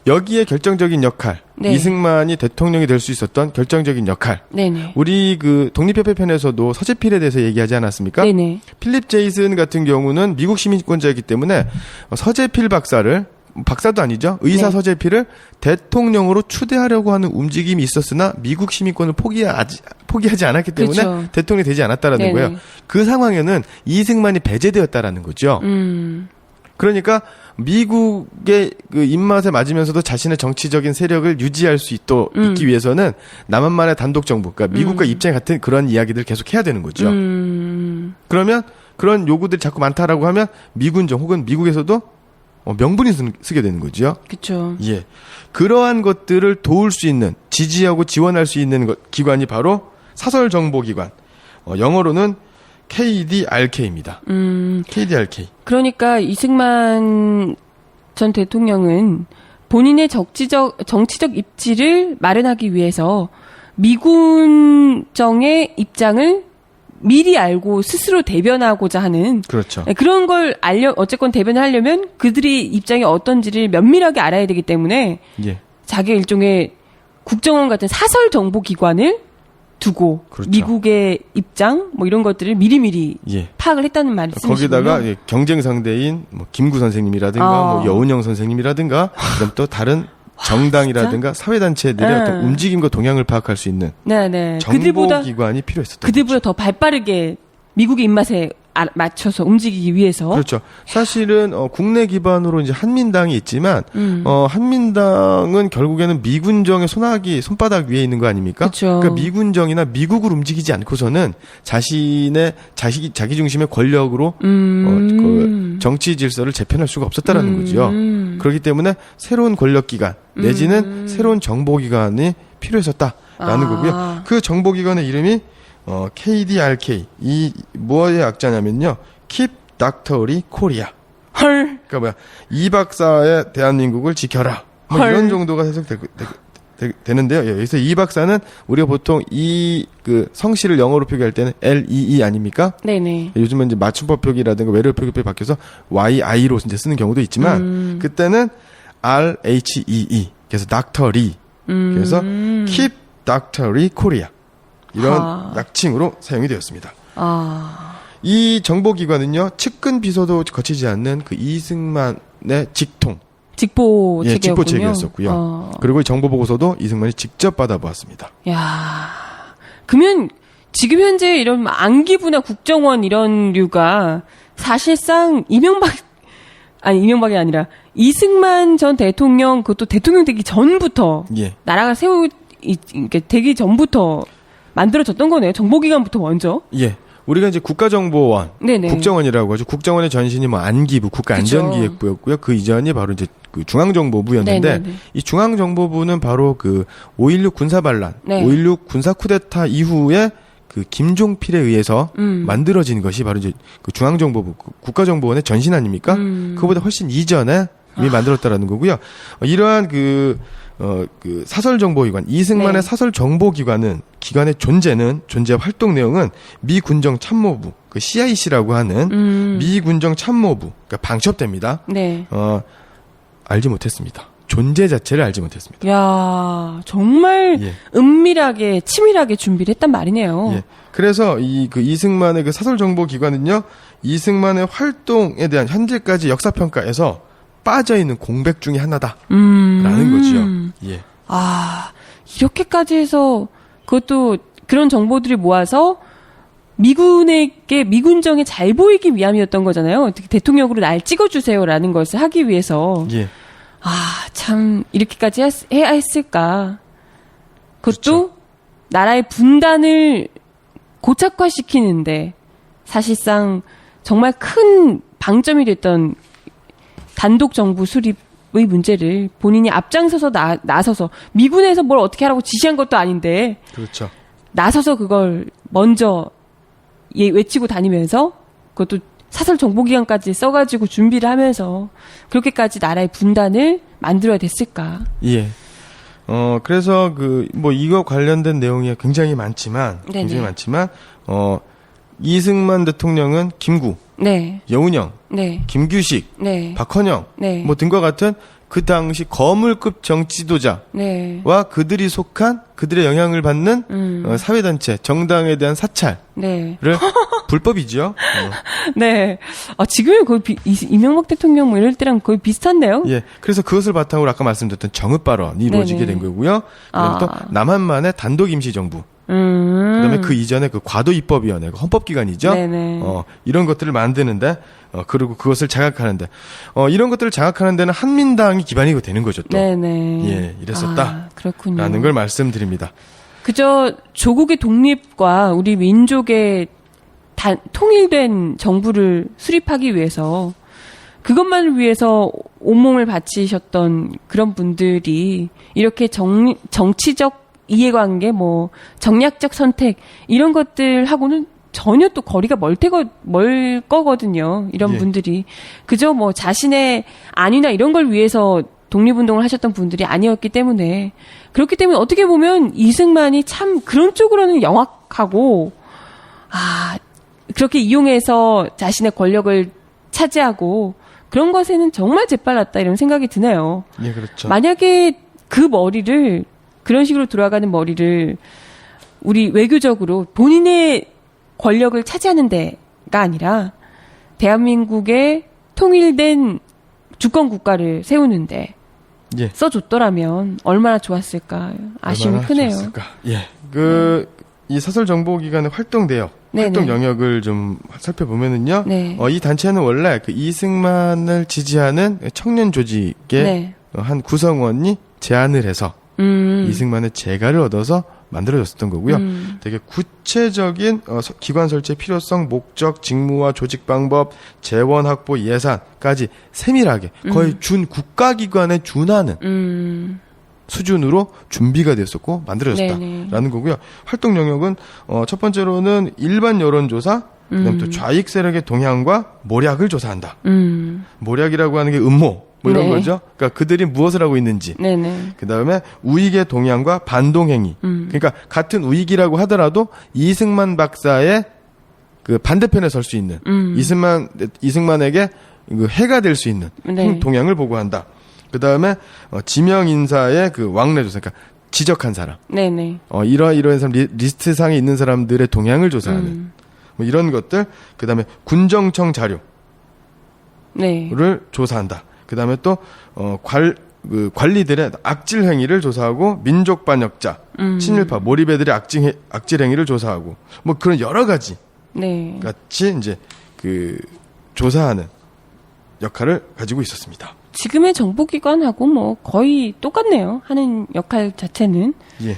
여기에 결정적인 역할, 네. 이승만이 대통령이 될 수 있었던 결정적인 역할. 네네. 우리 그 독립협회 편에서도 서재필에 대해서 얘기하지 않았습니까? 네네. 필립 제이슨 같은 경우는 미국 시민권자이기 때문에 서재필 박사도 아니죠. 의사 네. 서재필을 대통령으로 추대하려고 하는 움직임이 있었으나 미국 시민권을 포기하지 않았기 때문에 그렇죠. 대통령이 되지 않았다라는 네네. 거예요. 그 상황에는 이승만이 배제되었다라는 거죠. 그러니까 미국의 그 입맛에 맞으면서도 자신의 정치적인 세력을 유지할 수 있기 위해서는 남한만의 단독 정부, 그러니까 미국과 입장이 같은 그런 이야기들을 계속 해야 되는 거죠. 그러면 그런 요구들이 자꾸 많다라고 하면 미군정 혹은 미국에서도 명분이 쓰게 되는 거죠. 그렇죠. 예, 그러한 것들을 도울 수 있는, 지지하고 지원할 수 있는 기관이 바로 사설정보기관, 영어로는 KDRK입니다. KDRK. 그러니까 이승만 전 대통령은 본인의 정치적 입지를 마련하기 위해서 미군정의 입장을 미리 알고 스스로 대변하고자 하는 그렇죠. 그런 걸 어쨌건 대변을 하려면 그들의 입장이 어떤지를 면밀하게 알아야 되기 때문에 예. 자기 일종의 국정원 같은 사설 정보 기관을 두고 그렇죠. 미국의 입장 뭐 이런 것들을 미리미리 예. 파악을 했다는 말씀이시군요. 거기다가 예, 경쟁 상대인 뭐 김구 선생님이라든가 뭐 여운영 선생님이라든가 그럼 또 다른 정당이라든가 사회단체들의 어떤 움직임과 동향을 파악할 수 있는 네네. 정보기관이 필요했었던 그들보다 거죠. 더 발빠르게 미국의 입맛에 맞춰서 움직이기 위해서. 그렇죠. 사실은 국내 기반으로 이제 한민당이 있지만 한민당은 결국에는 미군정의 손바닥 위에 있는 거 아닙니까? 그렇죠. 그러니까 미군정이나 미국을 움직이지 않고서는 자기 중심의 권력으로 그 정치 질서를 재편할 수가 없었다라는 거죠. 그렇기 때문에 새로운 권력기관 내지는 새로운 정보기관이 필요했었다라는 거고요. 그 정보기관의 이름이 KDRK. 이 뭐의 약자냐면요. Keep Doctory Korea. 헐. 그러니까 이 박사의 대한민국을 지켜라. 뭐 헐. 이런 정도가 되는데요. 예, 여기서 이 박사는 우리가 보통 그 성씨를 영어로 표기할 때는 LEE 아닙니까? 네네. 요즘은 이제 맞춤법 표기라든가 외래 표기법이 바뀌어서 YI로 이제 쓰는 경우도 있지만 그때는 RHEE. 그래서 Doctory. 그래서 Keep Doctory Korea. 이런 약칭으로 사용이 되었습니다. 이 정보기관은요, 측근 비서도 거치지 않는 그 이승만의 직보 예, 체계였군요. 직보 체계였었고요. 그리고 이 정보 보고서도 이승만이 직접 받아보았습니다. 야, 그러면 지금 현재 이런 안기부나 국정원 이런 류가 사실상 이명박이 아니라 이승만 전 대통령 그것도 대통령 되기 전부터 예. 나라가 되기 전부터 만들어졌던 거네요. 정보기관부터 먼저. 예. 우리가 이제 국가정보원, 네네. 국정원이라고 하죠. 국정원의 전신이 뭐 안기부, 국가안전기획부였고요. 그 이전이 바로 이제 그 중앙정보부였는데 네네네. 이 중앙정보부는 바로 그 5.16 군사반란, 네. 5.16 군사쿠데타 이후에 그 김종필에 의해서 만들어진 것이 바로 이제 그 중앙정보부, 국가정보원의 전신 아닙니까? 그거보다 훨씬 이전에 만들었다라는 거고요. 이러한 그 사설정보기관, 이승만의 네. 사설정보기관의 존재 활동 내용은 미 군정 참모부, 그 CIC라고 하는 미 군정 참모부, 그러니까 방첩대입니다. 네. 알지 못했습니다. 존재 자체를 알지 못했습니다. 야, 정말 예. 은밀하게, 치밀하게 준비를 했단 말이네요. 예. 그래서 이승만의 그 사설정보기관은요, 이승만의 활동에 대한 현재까지 역사평가에서 빠져있는 공백 중에 하나다라는 거죠. 예. 아, 이렇게까지 해서 그것도 그런 정보들을 모아서 미군에게, 미군정에 잘 보이기 위함이었던 거잖아요. 어떻게 대통령으로 날 찍어주세요라는 것을 하기 위해서. 예. 아, 참, 이렇게까지 해야 했을까. 그것도 그렇죠. 나라의 분단을 고착화시키는데 사실상 정말 큰 방점이 됐던 단독 정부 수립의 문제를 본인이 앞장서서 나서서 미군에서 뭘 어떻게 하라고 지시한 것도 아닌데 그렇죠. 나서서 그걸 먼저 외치고 다니면서 그것도 사설 정보기관까지 써가지고 준비를 하면서 그렇게까지 나라의 분단을 만들어야 됐을까? 예. 그래서 이거 관련된 내용이 굉장히 많지만, 네네. 이승만 대통령은 김구, 네, 여운형, 네, 김규식, 네, 박헌영, 네, 등과 같은 그 당시 거물급 정치도자와 네, 그들이 속한 그들의 영향을 받는 사회단체, 정당에 대한 사찰을 네. 불법이죠. 네. 지금은 거의 이명박 대통령 뭐 이럴 때랑 거의 비슷한데요? 예. 그래서 그것을 바탕으로 아까 말씀드렸던 정읍 발언이 이루어지게 된 거고요. 그다음에 또 남한만의 단독 임시정부. 그다음에 그 이전에 그 과도 입법위원회, 그 헌법기관이죠. 네네. 이런 것들을 만드는데, 그리고 그것을 장악하는데, 이런 것들을 장악하는 데는 한민당이 기반이 되는 거죠, 또. 네네. 예, 이랬었다. 그렇군요. 라는 걸 말씀드립니다. 그저 조국의 독립과 우리 민족의 통일된 정부를 수립하기 위해서 그것만을 위해서 온몸을 바치셨던 그런 분들이 이렇게 정치적 이해관계, 정략적 선택 이런 것들하고는 전혀 또 거리가 멀 거거든요. 이런 예. 분들이 그저 자신의 안위나 이런 걸 위해서 독립운동을 하셨던 분들이 아니었기 때문에 그렇기 때문에 어떻게 보면 이승만이 참 그런 쪽으로는 영악하고 그렇게 이용해서 자신의 권력을 차지하고 그런 것에는 정말 재빨랐다 이런 생각이 드네요. 예, 그렇죠. 만약에 그 머리를 그런 식으로 돌아가는 머리를 우리 외교적으로 본인의 권력을 차지하는 데가 아니라 대한민국의 통일된 주권 국가를 세우는데 예. 써줬더라면 얼마나 좋았을까. 아쉬움이 얼마나 크네요. 좋았을까. 예. 이 사설정보기관의 활동 내역, 네네. 활동 영역을 좀 살펴보면은요. 네. 이 단체는 원래 그 이승만을 지지하는 청년 조직의 네. 한 구성원이 제안을 해서 이승만의 재가를 얻어서 만들어졌었던 거고요. 되게 구체적인 기관 설치의 필요성, 목적, 직무와 조직 방법, 재원 확보, 예산까지 세밀하게 거의 준 국가기관에 준하는 수준으로 준비가 됐었고 만들어졌다라는 네네. 거고요. 활동 영역은 첫 번째로는 일반 여론조사, 그다음에 또 좌익 세력의 동향과 모략을 조사한다. 모략이라고 하는 게 음모 이런 네. 거죠. 그러니까 그들이 무엇을 하고 있는지. 네네. 그다음에 우익의 동향과 반동행위. 그러니까 같은 우익이라고 하더라도 이승만 박사의 그 반대편에 설 수 있는 이승만에게 그 해가 될 수 있는 네. 동향을 보고한다. 그다음에 지명 인사의 그 왕래조사, 그러니까 지적한 사람. 네네. 이러한 사람 리스트상에 있는 사람들의 동향을 조사하는 이런 것들. 그다음에 군정청 자료를 네. 조사한다. 그다음에 또 관리들의 악질 행위를 조사하고 민족 반역자, 친일파 몰입애들의 악질 행위를 조사하고 그런 여러 가지 네. 같이 이제 조사하는 역할을 가지고 있었습니다. 지금의 정보기관하고 거의 똑같네요. 하는 역할 자체는. 예.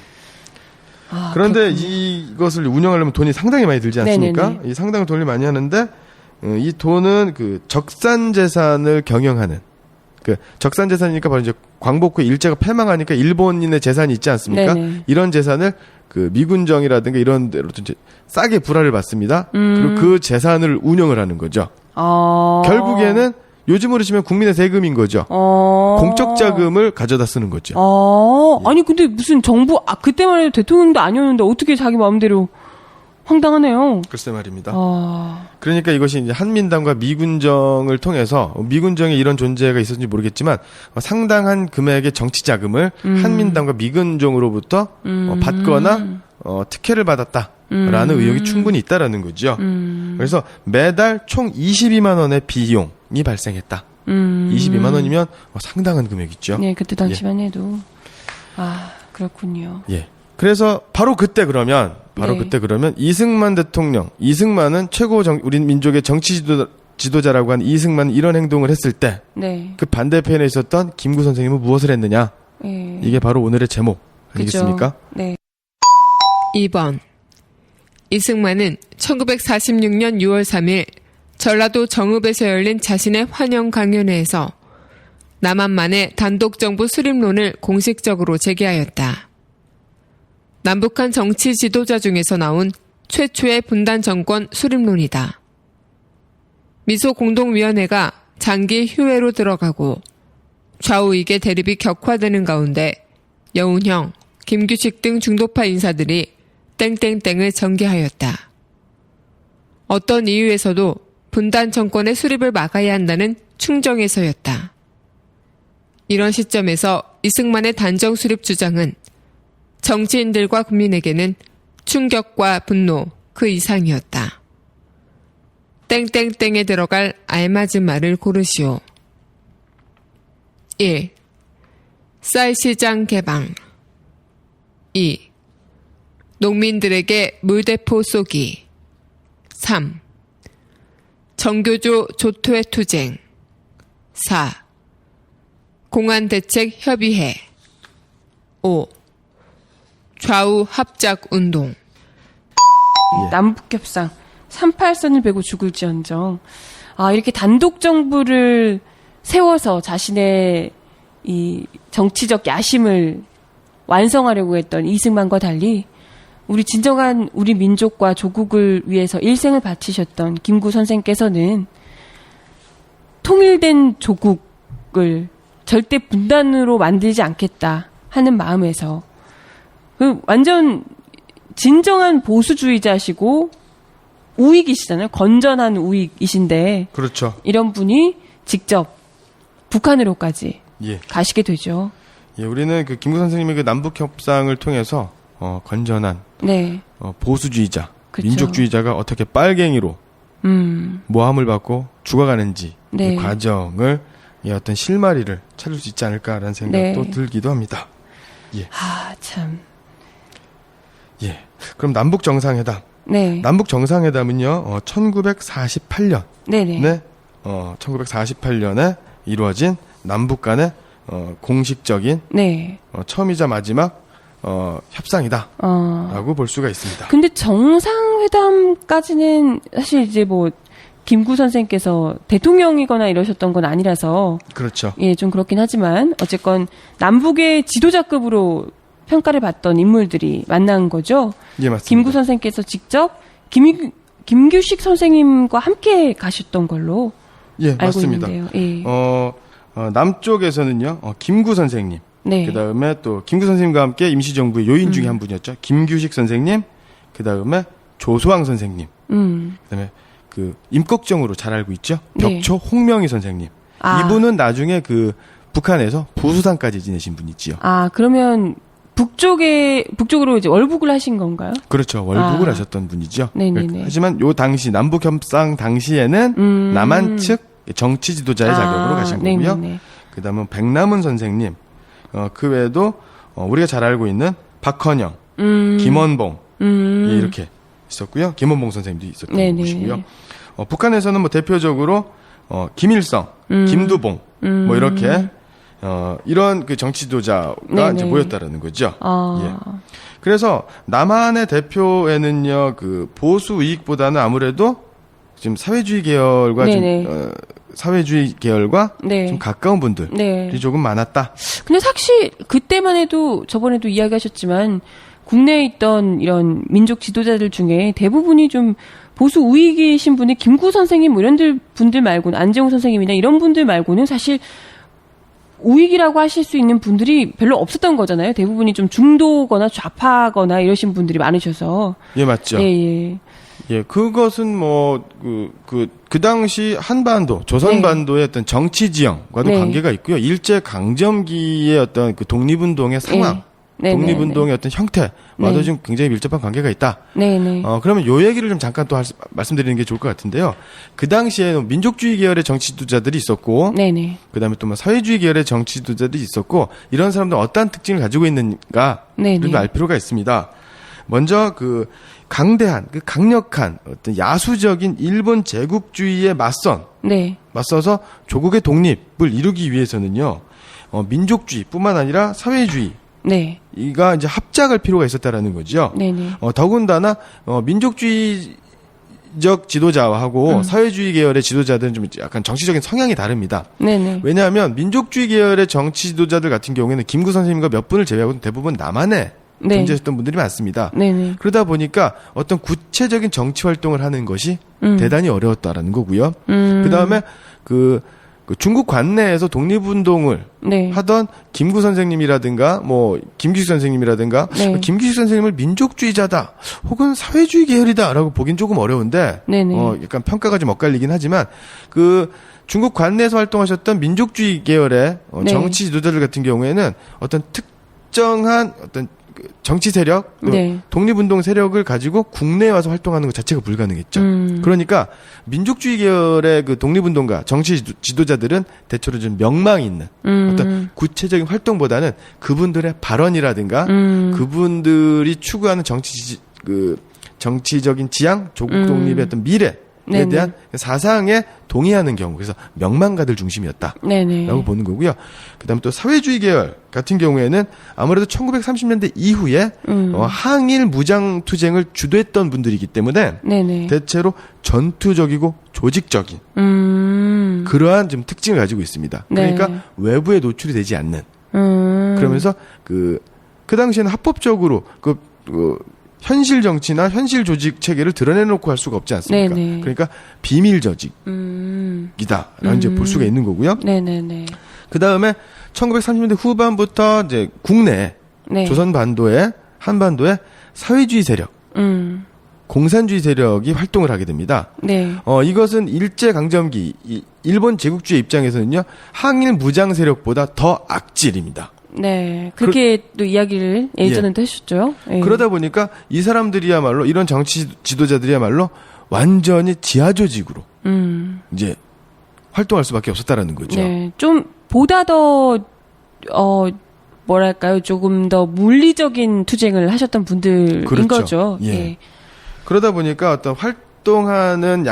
그런데 이것을 운영하려면 돈이 상당히 많이 들지 않습니까? 네네네. 이 상당히 돈이 많이 하는데 이 돈은 적산 재산을 경영하는 적산 재산이니까 바로 이제 광복후 일제가 패망하니까 일본인의 재산이 있지 않습니까? 네네. 이런 재산을 미군정이라든가 이런 데로 이제 싸게 불화를 받습니다. 그리고 그 재산을 운영을 하는 거죠. 결국에는 요즘으로 치면 국민의 세금인 거죠. 공적 자금을 가져다 쓰는 거죠. 아니 근데 무슨 정부 그때만 해도 대통령도 아니었는데 어떻게 자기 마음대로 황당하네요. 글쎄 말입니다. 그러니까 이것이 이제 한민당과 미군정을 통해서 미군정에 이런 존재가 있었는지 모르겠지만 상당한 금액의 정치 자금을 한민당과 미군정으로부터 받거나 특혜를 받았다라는 의혹이 충분히 있다라는 거죠. 그래서 매달 총 22만 원의 비용이 발생했다. 22만 원이면 상당한 금액이죠. 네, 그때 당시만 해도. 그렇군요. 예. 그래서 바로 그때 그러면 이승만 대통령, 이승만은 우리 민족의 정치 지도자라고 한 이승만은 이런 행동을 했을 때 그 반대편에 있었던 김구 선생님은 무엇을 했느냐? 이게 바로 오늘의 제목 아니겠습니까? 그쵸. 네. 2번. 이승만은 1946년 6월 3일 전라도 정읍에서 열린 자신의 환영 강연회에서 남한만의 단독정부 수립론을 공식적으로 제기하였다. 남북한 정치 지도자 중에서 나온 최초의 분단 정권 수립론이다. 미소 공동위원회가 장기 휴회로 들어가고 좌우익의 대립이 격화되는 가운데 여운형, 김규식 등 중도파 인사들이 땡땡땡을 전개하였다. 어떤 이유에서도 분단 정권의 수립을 막아야 한다는 충정에서였다. 이런 시점에서 이승만의 단정 수립 주장은 정치인들과 국민에게는 충격과 분노 그 이상이었다. 땡땡땡에 들어갈 알맞은 말을 고르시오. 1. 쌀시장 개방. 2. 농민들에게 물대포 쏘기. 3. 정교조 조토의 투쟁. 4. 공안대책협의회. 5. 좌우 합작 운동. 남북협상 38선을 베고 죽을지언정. 이렇게 단독 정부를 세워서 자신의 이 정치적 야심을 완성하려고 했던 이승만과 달리 진정한 우리 민족과 조국을 위해서 일생을 바치셨던 김구 선생께서는 통일된 조국을 절대 분단으로 만들지 않겠다 하는 마음에서 완전 진정한 보수주의자시고 우익이시잖아요. 건전한 우익이신데 그렇죠. 이런 분이 직접 북한으로까지 가시게 되죠. 예, 우리는 그 김구 선생님의 그 남북 협상을 통해서 건전한 보수주의자, 그쵸. 민족주의자가 어떻게 빨갱이로 모함을 받고 죽어가는지 그 과정을 어떤 실마리를 찾을 수 있지 않을까라는 생각도 들기도 합니다. 예. 참. 예. 그럼 남북 정상회담. 남북 정상회담은요, 1948년. 네네. 1948년에 이루어진 남북 간의 공식적인 처음이자 마지막 협상이다. 라고 볼 수가 있습니다. 근데 정상회담까지는 사실 이제 김구 선생께서 대통령이거나 이러셨던 건 아니라서. 그렇죠. 예, 좀 그렇긴 하지만 어쨌건 남북의 지도자급으로 평가를 받던 인물들이 만난 거죠. 예, 맞습니다. 김구 선생께서 직접 김규식 선생님과 함께 가셨던 걸로 알고 맞습니다. 있는데요. 예. 남쪽에서는요, 김구 선생님. 그 다음에 또 김구 선생님과 함께 임시정부의 요인 중에 한 분이었죠. 김규식 선생님. 그 다음에 조소왕 선생님. 그 다음에 임꺽정으로 잘 알고 있죠. 벽초 홍명희 선생님. 이분은 나중에 북한에서 부수상까지 지내신 분이지요. 그러면 북쪽으로 이제 월북을 하신 건가요? 그렇죠. 월북을 하셨던 분이죠. 네네네. 하지만 요 당시 남북 협상 당시에는 남한 측 정치 지도자의 자격으로 가신 거고요. 그다음은 백남은 선생님. 그 외에도 우리가 잘 알고 있는 박헌영, 김원봉 이렇게 있었고요. 김원봉 선생님도 있었던 곳이고요. 북한에서는 대표적으로 김일성, 김두봉 이렇게 이런 정치 지도자가 이제 모였다라는 거죠. 예. 그래서 남한의 대표에는요, 보수 우익보다는 아무래도 지금 사회주의 계열과 좀 가까운 분들이 조금 많았다. 근데 사실 그때만 해도 저번에도 이야기하셨지만 국내에 있던 이런 민족 지도자들 중에 대부분이 좀 보수 우익이신 분이 김구 선생님 뭐 이런 분들 말고는 안재홍 선생님이나 이런 분들 말고는 사실 우익이라고 하실 수 있는 분들이 별로 없었던 거잖아요. 대부분이 좀 중도거나 좌파거나 이러신 분들이 많으셔서. 예, 맞죠. 예. 예, 그것은 뭐, 그 당시 한반도, 조선반도의 어떤 정치 지형과도 네. 관계가 있고요. 일제강점기의 어떤 그 독립운동의 상황, 네, 독립운동의 어떤 형태와도 좀 굉장히 밀접한 관계가 있다. 네네. 그러면 요 얘기를 좀 잠깐 또 말씀드리는 게 좋을 것 같은데요. 그 당시에 민족주의 계열의 정치 지도자들이 있었고, 네네. 그 다음에 또 뭐 사회주의 계열의 정치 지도자들이 있었고, 이런 사람들 어떠한 특징을 가지고 있는가, 네네. 좀 알 필요가 있습니다. 먼저 그 강대한, 그 강력한 어떤 야수적인 일본 제국주의에 맞서서 조국의 독립을 이루기 위해서는요, 민족주의뿐만 아니라 사회주의, 네. 이가 이제 합작할 필요가 있었다라는 거죠. 네네. 더군다나 민족주의적 지도자하고 사회주의 계열의 지도자들은 좀 약간 정치적인 성향이 다릅니다. 네네. 왜냐하면 민족주의 계열의 정치 지도자들 같은 경우에는 김구 선생님과 몇 분을 제외하고 대부분 남한에 네. 존재했던 분들이 많습니다. 네네. 그러다 보니까 어떤 구체적인 정치 활동을 하는 것이 대단히 어려웠다라는 거고요. 그 다음에 그 중국 관내에서 독립운동을 네. 하던 김구 선생님이라든가 뭐 김규식 선생님이라든가 네. 김규식 선생님을 민족주의자다 혹은 사회주의 계열이다라고 보긴 조금 어려운데 네네. 약간 평가가 좀 엇갈리긴 하지만 그 중국 관내에서 활동하셨던 민족주의 계열의 네. 정치 지도자들 같은 경우에는 어떤 특정한 어떤 정치 세력, 네. 독립운동 세력을 가지고 국내에 와서 활동하는 것 자체가 불가능했죠. 그러니까 민족주의 계열의 그 독립운동가, 정치 지도자들은 대체로 좀 명망 있는 어떤 구체적인 활동보다는 그분들의 발언이라든가 그분들이 추구하는 정치적인 지향, 조국 독립의 어떤 미래에 네네. 대한 사상에 동의하는 경우, 그래서 명망가들 중심이었다라고 네네. 보는 거고요. 그다음에 또 사회주의 계열 같은 경우에는 아무래도 1930년대 이후에 항일 무장 투쟁을 주도했던 분들이기 때문에 네네. 대체로 전투적이고 조직적인 그러한 좀 특징을 가지고 있습니다. 네. 그러니까 외부에 노출이 되지 않는. 그러면서 그 당시에는 합법적으로 현실 정치나 현실 조직 체계를 드러내놓고 할 수가 없지 않습니까? 네네. 그러니까 비밀 조직이다라고 이제 볼 수가 있는 거고요. 네네네. 그 다음에 1930년대 후반부터 이제 국내 네. 조선 반도에 한반도에 사회주의 세력, 공산주의 세력이 활동을 하게 됩니다. 네. 이것은 일제 강점기 일본 제국주의 입장에서는요 항일 무장 세력보다 더 악질입니다. 네. 그렇게 또 이야기를 예전에도 하셨죠. 예. 그러다 보니까 이 사람들이야말로 이런 정치 지도자들이야말로 완전히 지하 조직으로 이제 활동할 수밖에 없었다라는 거죠. 네. 좀 보다 더 뭐랄까요? 조금 더 물리적인 투쟁을 하셨던 분들인 그렇죠. 거죠. 예. 예. 그러다 보니까 어떤 활동하는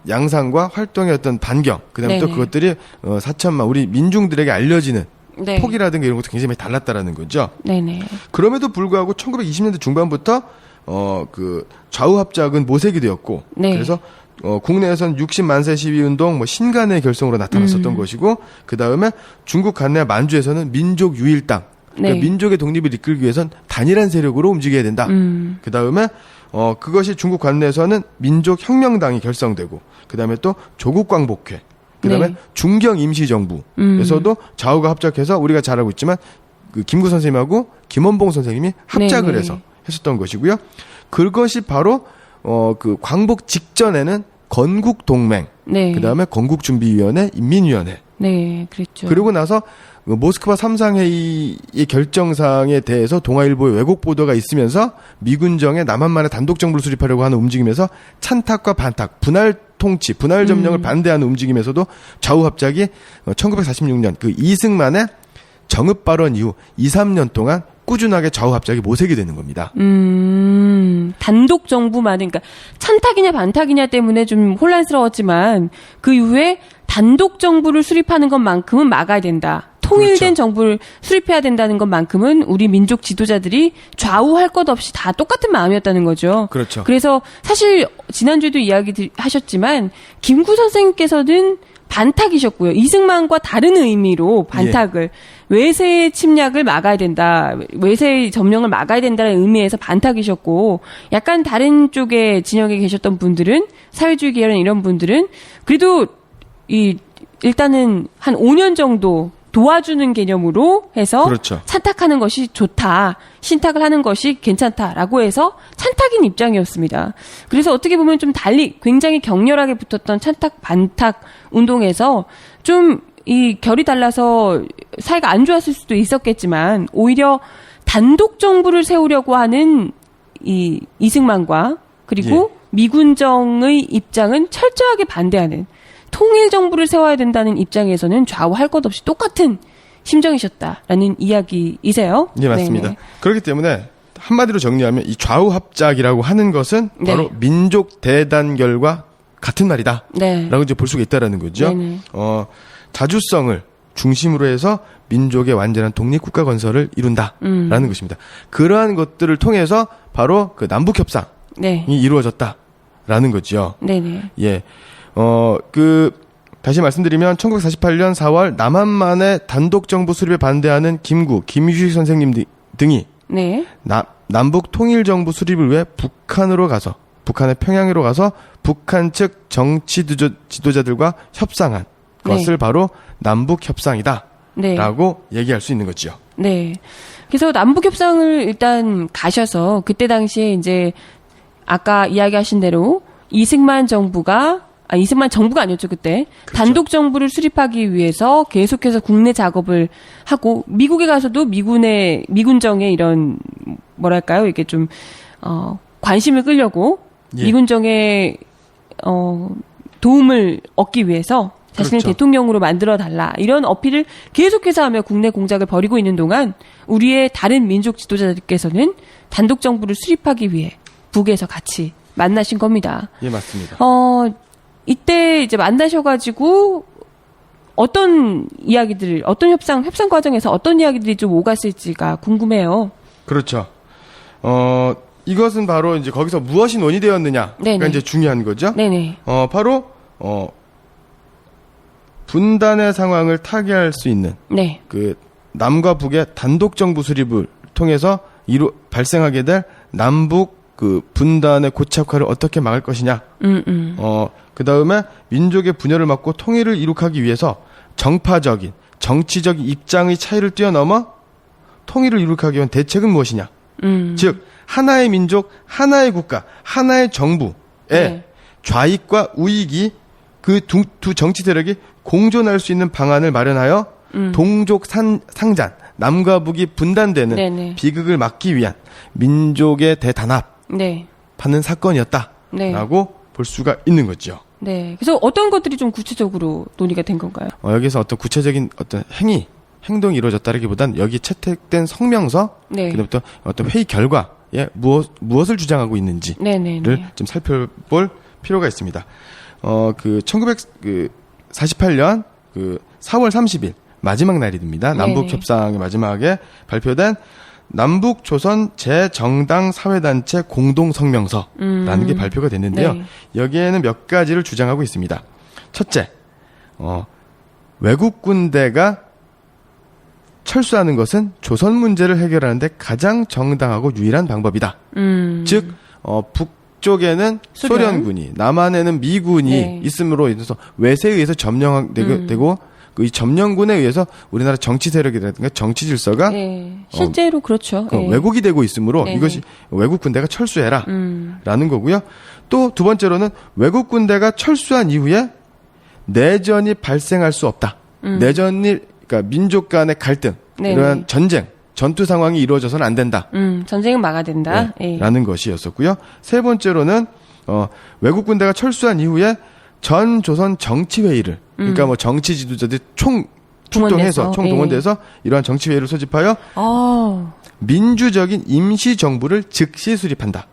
양상과 활동의 어떤 반경, 그다음에 또 네네. 그것들이 4천만 우리 민중들에게 알려지는 네. 폭이라든가 이런 것도 굉장히 많이 달랐다라는 거죠. 네네. 그럼에도 불구하고 1920년대 중반부터 그 좌우 합작은 모색이 되었고, 네. 그래서 국내에서는 60만세 시위운동, 뭐 신간의 결성으로 나타났었던 것이고, 그 다음에 중국 관내 만주에서는 민족 유일당, 그러니까 네. 민족의 독립을 이끌기 위해선 단일한 세력으로 움직여야 된다. 그 다음에 그것이 중국 관내에서는 민족혁명당이 결성되고, 그 다음에 또 조국광복회, 그 다음에 네. 중경임시정부에서도 좌우가 합작해서 우리가 잘 알고 있지만 그 김구 선생님하고 김원봉 선생님이 합작을 네네. 해서 했었던 것이고요. 그것이 바로 그 광복 직전에는 건국동맹, 네. 그 다음에 건국준비위원회, 인민위원회, 네. 그랬죠. 그리고 나서 모스크바 3상회의의 결정사항에 대해서 동아일보의 왜곡 보도가 있으면서 미군정의 남한만의 단독 정부를 수립하려고 하는 움직임에서 찬탁과 반탁, 분할 통치, 분할 점령을 반대하는 움직임에서도 좌우 합작이 1946년 그 이승만의 정읍 발언 이후 2, 3년 동안 꾸준하게 좌우 합작이 모색이 되는 겁니다. 단독 정부만, 그러니까 찬탁이냐 반탁이냐 때문에 좀 혼란스러웠지만 그 이후에 단독 정부를 수립하는 것만큼은 막아야 된다. 통일된 그렇죠. 정부를 수립해야 된다는 것만큼은 우리 민족 지도자들이 좌우할 것 없이 다 똑같은 마음이었다는 거죠. 그렇죠. 그래서 사실 지난주에도 이야기 하셨지만 김구 선생님께서는 반탁이셨고요. 이승만과 다른 의미로 반탁을 외세 침략을 막아야 된다. 외세 점령을 막아야 된다는 의미에서 반탁이셨고 약간 다른 쪽의 진영에 계셨던 분들은 사회주의 계열은 이런 분들은 그래도 일단은 한 5년 정도 도와주는 개념으로 해서 그렇죠. 찬탁하는 것이 좋다. 신탁을 하는 것이 괜찮다라고 해서 찬탁인 입장이었습니다. 그래서 어떻게 보면 좀 달리 굉장히 격렬하게 붙었던 찬탁 반탁 운동에서 좀 이 결이 달라서 사이가 안 좋았을 수도 있었겠지만 오히려 단독 정부를 세우려고 하는 이 이승만과 그리고 미군정의 입장은 철저하게 반대하는 통일 정부를 세워야 된다는 입장에서는 좌우 할 것 없이 똑같은 심정이셨다라는 이야기이세요. 예, 맞습니다. 네네. 그렇기 때문에 한마디로 정리하면 이 좌우 합작이라고 하는 것은 바로 네. 민족 대단결과 같은 말이다. 네. 라고 이제 볼 수가 있다라는 거죠. 네네. 자주성을 중심으로 해서 민족의 완전한 독립국가 건설을 이룬다라는 것입니다. 그러한 것들을 통해서 바로 그 남북 협상이 네. 이루어졌다라는 거죠. 네네. 예. 다시 말씀드리면 1948년 4월 남한만의 단독 정부 수립에 반대하는 김구, 김유식 선생님 등이 네. 남북 통일 정부 수립을 위해 북한의 평양으로 가서 북한 측 정치 지도자들과 협상한 것을 바로 남북 협상이다. 네. 라고 얘기할 수 있는 거죠. 네. 그래서 남북 협상을 일단 가셔서 그때 당시에 이제 아까 이야기하신 대로 이승만 정부가 아니었죠, 그때. 그렇죠. 단독 정부를 수립하기 위해서 계속해서 국내 작업을 하고, 미국에 가서도 미군정의 이런, 뭐랄까요, 이게 좀, 관심을 끌려고, 예. 미군정의, 도움을 얻기 위해서 자신을 그렇죠. 대통령으로 만들어달라. 이런 어필을 계속해서 하며 국내 공작을 벌이고 있는 동안, 우리의 다른 민족 지도자들께서는 단독 정부를 수립하기 위해 북에서 같이 만나신 겁니다. 예, 맞습니다. 이때 이제 만나셔가지고 어떤 협상 과정에서 어떤 이야기들이 좀 오갔을지가 궁금해요. 그렇죠. 이것은 바로 이제 거기서 무엇이 논의되었느냐가 네네. 이제 중요한 거죠. 네네. 바로 분단의 상황을 타개할 수 있는 네. 그 남과 북의 단독 정부 수립을 통해서 발생하게 될 남북 그 분단의 고착화를 어떻게 막을 것이냐. 그 다음에 민족의 분열을 막고 통일을 이룩하기 위해서 정파적인 정치적인 입장의 차이를 뛰어넘어 통일을 이룩하기 위한 대책은 무엇이냐. 즉 하나의 민족, 하나의 국가, 하나의 정부의 네. 좌익과 우익이 그 두 정치 세력이 공존할 수 있는 방안을 마련하여 동족 상잔, 남과 북이 분단되는 네네. 비극을 막기 위한 민족의 대단합 네. 하는 사건이었다라고 네. 볼 수가 있는 거죠. 네. 그래서 어떤 것들이 좀 구체적으로 논의가 된 건가요? 여기서 어떤 구체적인 어떤 행동이 이루어졌다기보단 여기 채택된 성명서, 네. 그다음부터 어떤 회의 결과에 무엇을 주장하고 있는지를 네네네. 좀 살펴볼 필요가 있습니다. 1948년 4월 30일 마지막 날이 됩니다. 남북 네네. 협상의 마지막에 발표된 남북 조선 재정당 사회단체 공동 성명서라는 게 발표가 됐는데요. 네. 여기에는 몇 가지를 주장하고 있습니다. 첫째, 외국 군대가 철수하는 것은 조선 문제를 해결하는데 가장 정당하고 유일한 방법이다. 즉, 북쪽에는 소련. 소련군이, 남한에는 미군이 네. 있음으로 인해서 외세에 의해서 점령되고 이 점령군에 의해서 우리나라 정치 세력이라든가 정치 질서가 네. 실제로 그렇죠. 네. 왜곡이 되고 있으므로 네네. 이것이 외국 군대가 철수해라 라는 거고요. 또 두 번째로는 외국 군대가 철수한 이후에 내전이 발생할 수 없다. 그러니까 민족 간의 갈등, 네네. 이러한 전투 상황이 이루어져서는 안 된다. 전쟁은 막아야 된다. 네, 예. 라는 것이었었고요. 세 번째로는 외국 군대가 철수한 이후에 전 조선 정치회의를 그러니까 뭐 정치 지도자들이 출동해서 총동원돼서 이러한 정치회의를 소집하여 민주적인 임시 정부를 즉시 수립한다.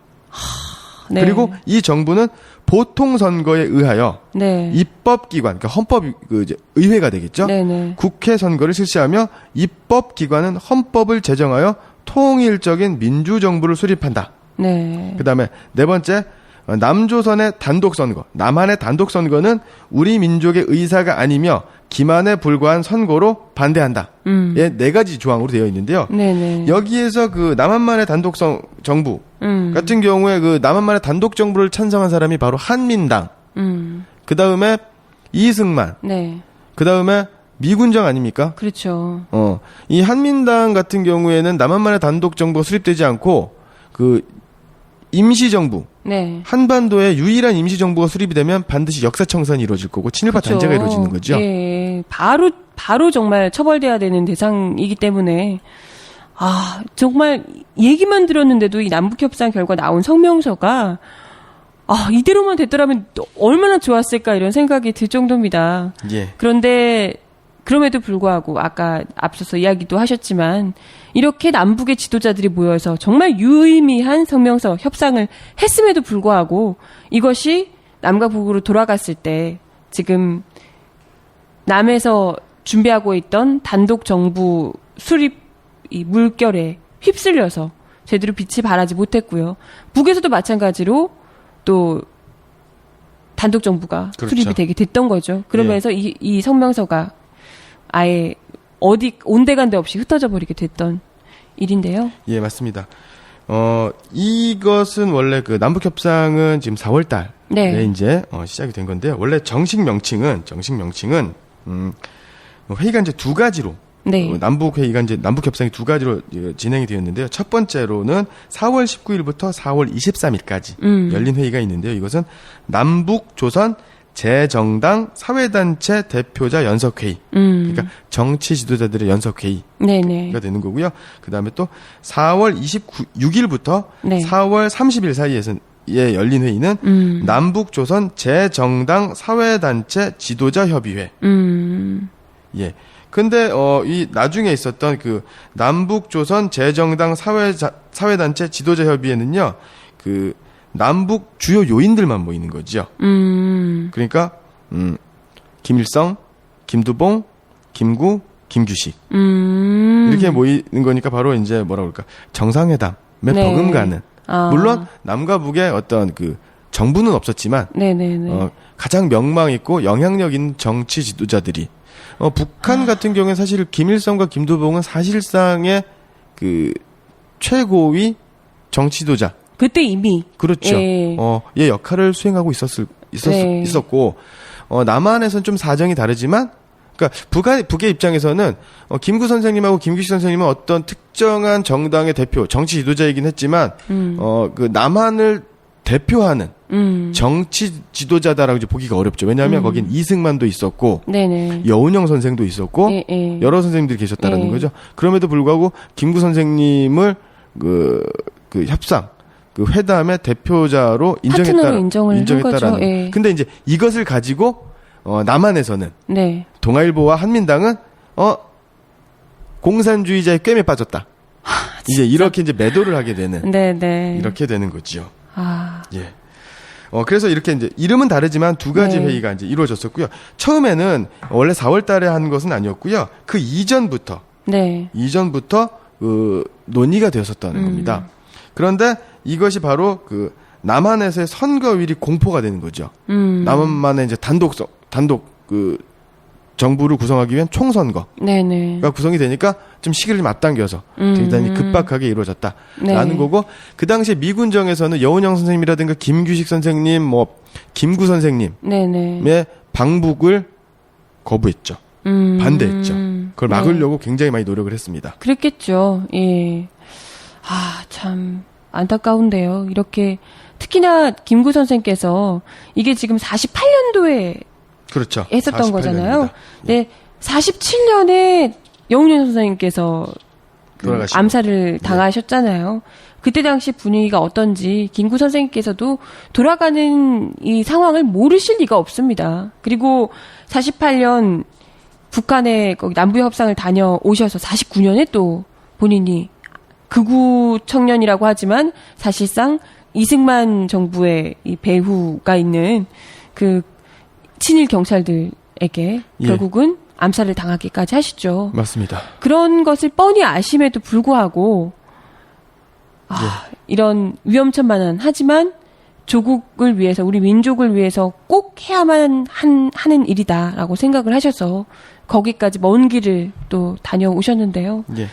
네. 그리고 이 정부는 보통 선거에 의하여 네. 입법기관, 그러니까 헌법 이제 의회가 되겠죠. 네네. 국회 선거를 실시하며 입법기관은 헌법을 제정하여 통일적인 민주정부를 수립한다. 네. 그다음에 네 번째, 남조선의 단독 선거, 남한의 단독 선거는 우리 민족의 의사가 아니며 기만에 불과한 선거로 반대한다. 예, 4가지 조항으로 되어 있는데요. 네네. 여기에서 그 남한만의 단독 정부 같은 경우에 그 남한만의 단독 정부를 찬성한 사람이 바로 한민당. 그 다음에 이승만. 네. 그 다음에 미군정 아닙니까? 그렇죠. 이 한민당 같은 경우에는 남한만의 단독 정부가 수립되지 않고 그 임시정부, 네. 한반도에 유일한 임시정부가 수립이 되면 반드시 역사청산이 이루어질 거고 친일파 그렇죠. 단죄가 이루어지는 거죠. 예. 바로 정말 처벌돼야 되는 대상이기 때문에 정말 얘기만 들었는데도 이 남북협상 결과 나온 성명서가 이대로만 됐더라면 얼마나 좋았을까 이런 생각이 들 정도입니다. 예. 그런데 그럼에도 불구하고 아까 앞서서 이야기도 하셨지만 이렇게 남북의 지도자들이 모여서 정말 유의미한 성명서 협상을 했음에도 불구하고 이것이 남과 북으로 돌아갔을 때 지금 남에서 준비하고 있던 단독 정부 수립 이 물결에 휩쓸려서 제대로 빛이 발하지 못했고요. 북에서도 마찬가지로 또 단독 정부가 그렇죠. 수립이 되게 됐던 거죠. 그러면서 이 성명서가 아예 어디 온데간데 없이 흩어져 버리게 됐던 일인데요. 예, 맞습니다. 이것은 원래 그 남북협상은 지금 4월 달에 네. 이제 시작이 된 건데요. 원래 정식 명칭은 회의가 이제 2가지로 네. 남북회의가 이제 남북협상이 2가지로 진행이 되었는데요. 첫 번째로는 4월 19일부터 4월 23일까지 열린 회의가 있는데요. 이것은 남북조선 재정당 사회단체 대표자 연석회의. 그러니까 정치 지도자들의 연석회의가 네네. 되는 거고요. 그 다음에 또 4월 26일부터 네. 4월 30일 사이에서 열린 회의는 남북조선 재정당 사회단체 지도자협의회. 예. 근데 이 나중에 있었던 그 남북조선 재정당 사회단체 지도자협의회는요. 그 남북 주요 요인들만 모이는 거죠. 그러니까 김일성, 김두봉, 김구, 김규식 이렇게 모이는 거니까 바로 이제 뭐라 그럴까 정상회담에 네. 버금가는. 물론 남과 북의 어떤 그 정부는 없었지만 네네네. 가장 명망 있고 영향력 있는 정치 지도자들이 북한 같은 경우는 사실 김일성과 김두봉은 사실상의 그 최고위 정치 지도자. 그때 이미 그렇죠. 예. 예 역할을 수행하고 네. 있었고 남한에서는 좀 사정이 다르지만 그러니까 북의 입장에서는 김구 선생님하고 김규식 선생님은 어떤 특정한 정당의 대표, 정치 지도자이긴 했지만 그 남한을 대표하는 정치 지도자다라고 이제 보기가 어렵죠. 왜냐하면 거긴 이승만도 있었고 네네. 여운형 선생도 있었고 예. 여러 선생님들이 계셨다라는 예. 거죠. 그럼에도 불구하고 김구 선생님을 그 협상 그 회담의 대표자로 파트너로 인정을 한 인정했다라는. 거죠. 예. 근데 이제 이것을 가지고 남한에서는 네. 동아일보와 한민당은 공산주의자의 꿰매 빠졌다. 이제 이렇게 이제 매도를 하게 되는 네네. 이렇게 되는 거지요. 예. 그래서 이렇게 이제 이름은 다르지만 2가지 네. 회의가 이제 이루어졌었고요. 처음에는 원래 4월 달에 한 것은 아니었고요. 그 이전부터 네. 그 논의가 되었었다는 겁니다. 그런데 이것이 바로 그 남한에서의 선거일이 공포가 되는 거죠. 남한만의 이제 단독 그 정부를 구성하기 위한 총선거가 네네. 구성이 되니까 좀 시기를 좀 앞당겨서 굉장히 급박하게 이루어졌다라는 네. 거고 그 당시에 미군정에서는 여운형 선생님이라든가 김규식 선생님, 김구 선생님의 네네. 방북을 거부했죠. 반대했죠. 그걸 막으려고 굉장히 많이 노력을 했습니다. 그랬겠죠. 예. 참 안타까운데요. 이렇게 특히나 김구 선생께서 이게 지금 48년도에 그렇죠. 했었던 48년입니다. 거잖아요. 네, 47년에 여운현 선생님께서 돌아가시고. 암살을 당하셨잖아요. 그때 당시 분위기가 어떤지 김구 선생님께서도 돌아가는 이 상황을 모르실 리가 없습니다. 그리고 48년 북한에 거기 남북 협상을 다녀오셔서 49년에 또 본인이 극우 청년이라고 하지만 사실상 이승만 정부의 이 배후가 있는 그 친일 경찰들에게 결국은 암살을 당하기까지 하시죠. 맞습니다. 그런 것을 뻔히 아심에도 불구하고 이런 위험천만한 하지만 조국을 위해서, 우리 민족을 위해서 꼭 해야만 하는 일이다라고 생각을 하셔서 거기까지 먼 길을 또 다녀오셨는데요. 예.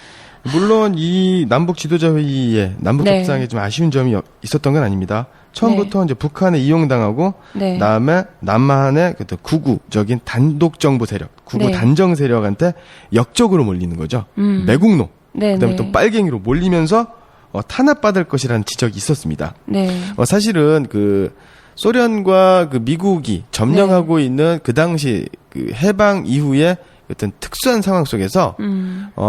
물론 이 남북 지도자 회의에 남북 네. 협상에 좀 아쉬운 점이 있었던 건 아닙니다. 처음부터 이제 북한에 이용당하고 네. 그다음에 남한의 그 구구적인 단독 정부 세력, 구구 네. 단정 세력한테 역적으로 몰리는 거죠. 매국노. 네, 그다음에 네. 또 빨갱이로 몰리면서 탄압받을 것이라는 지적이 있었습니다. 네. 사실은 그 소련과 그 미국이 점령하고 있는 그 당시 그 해방 이후에 어떤 특수한 상황 속에서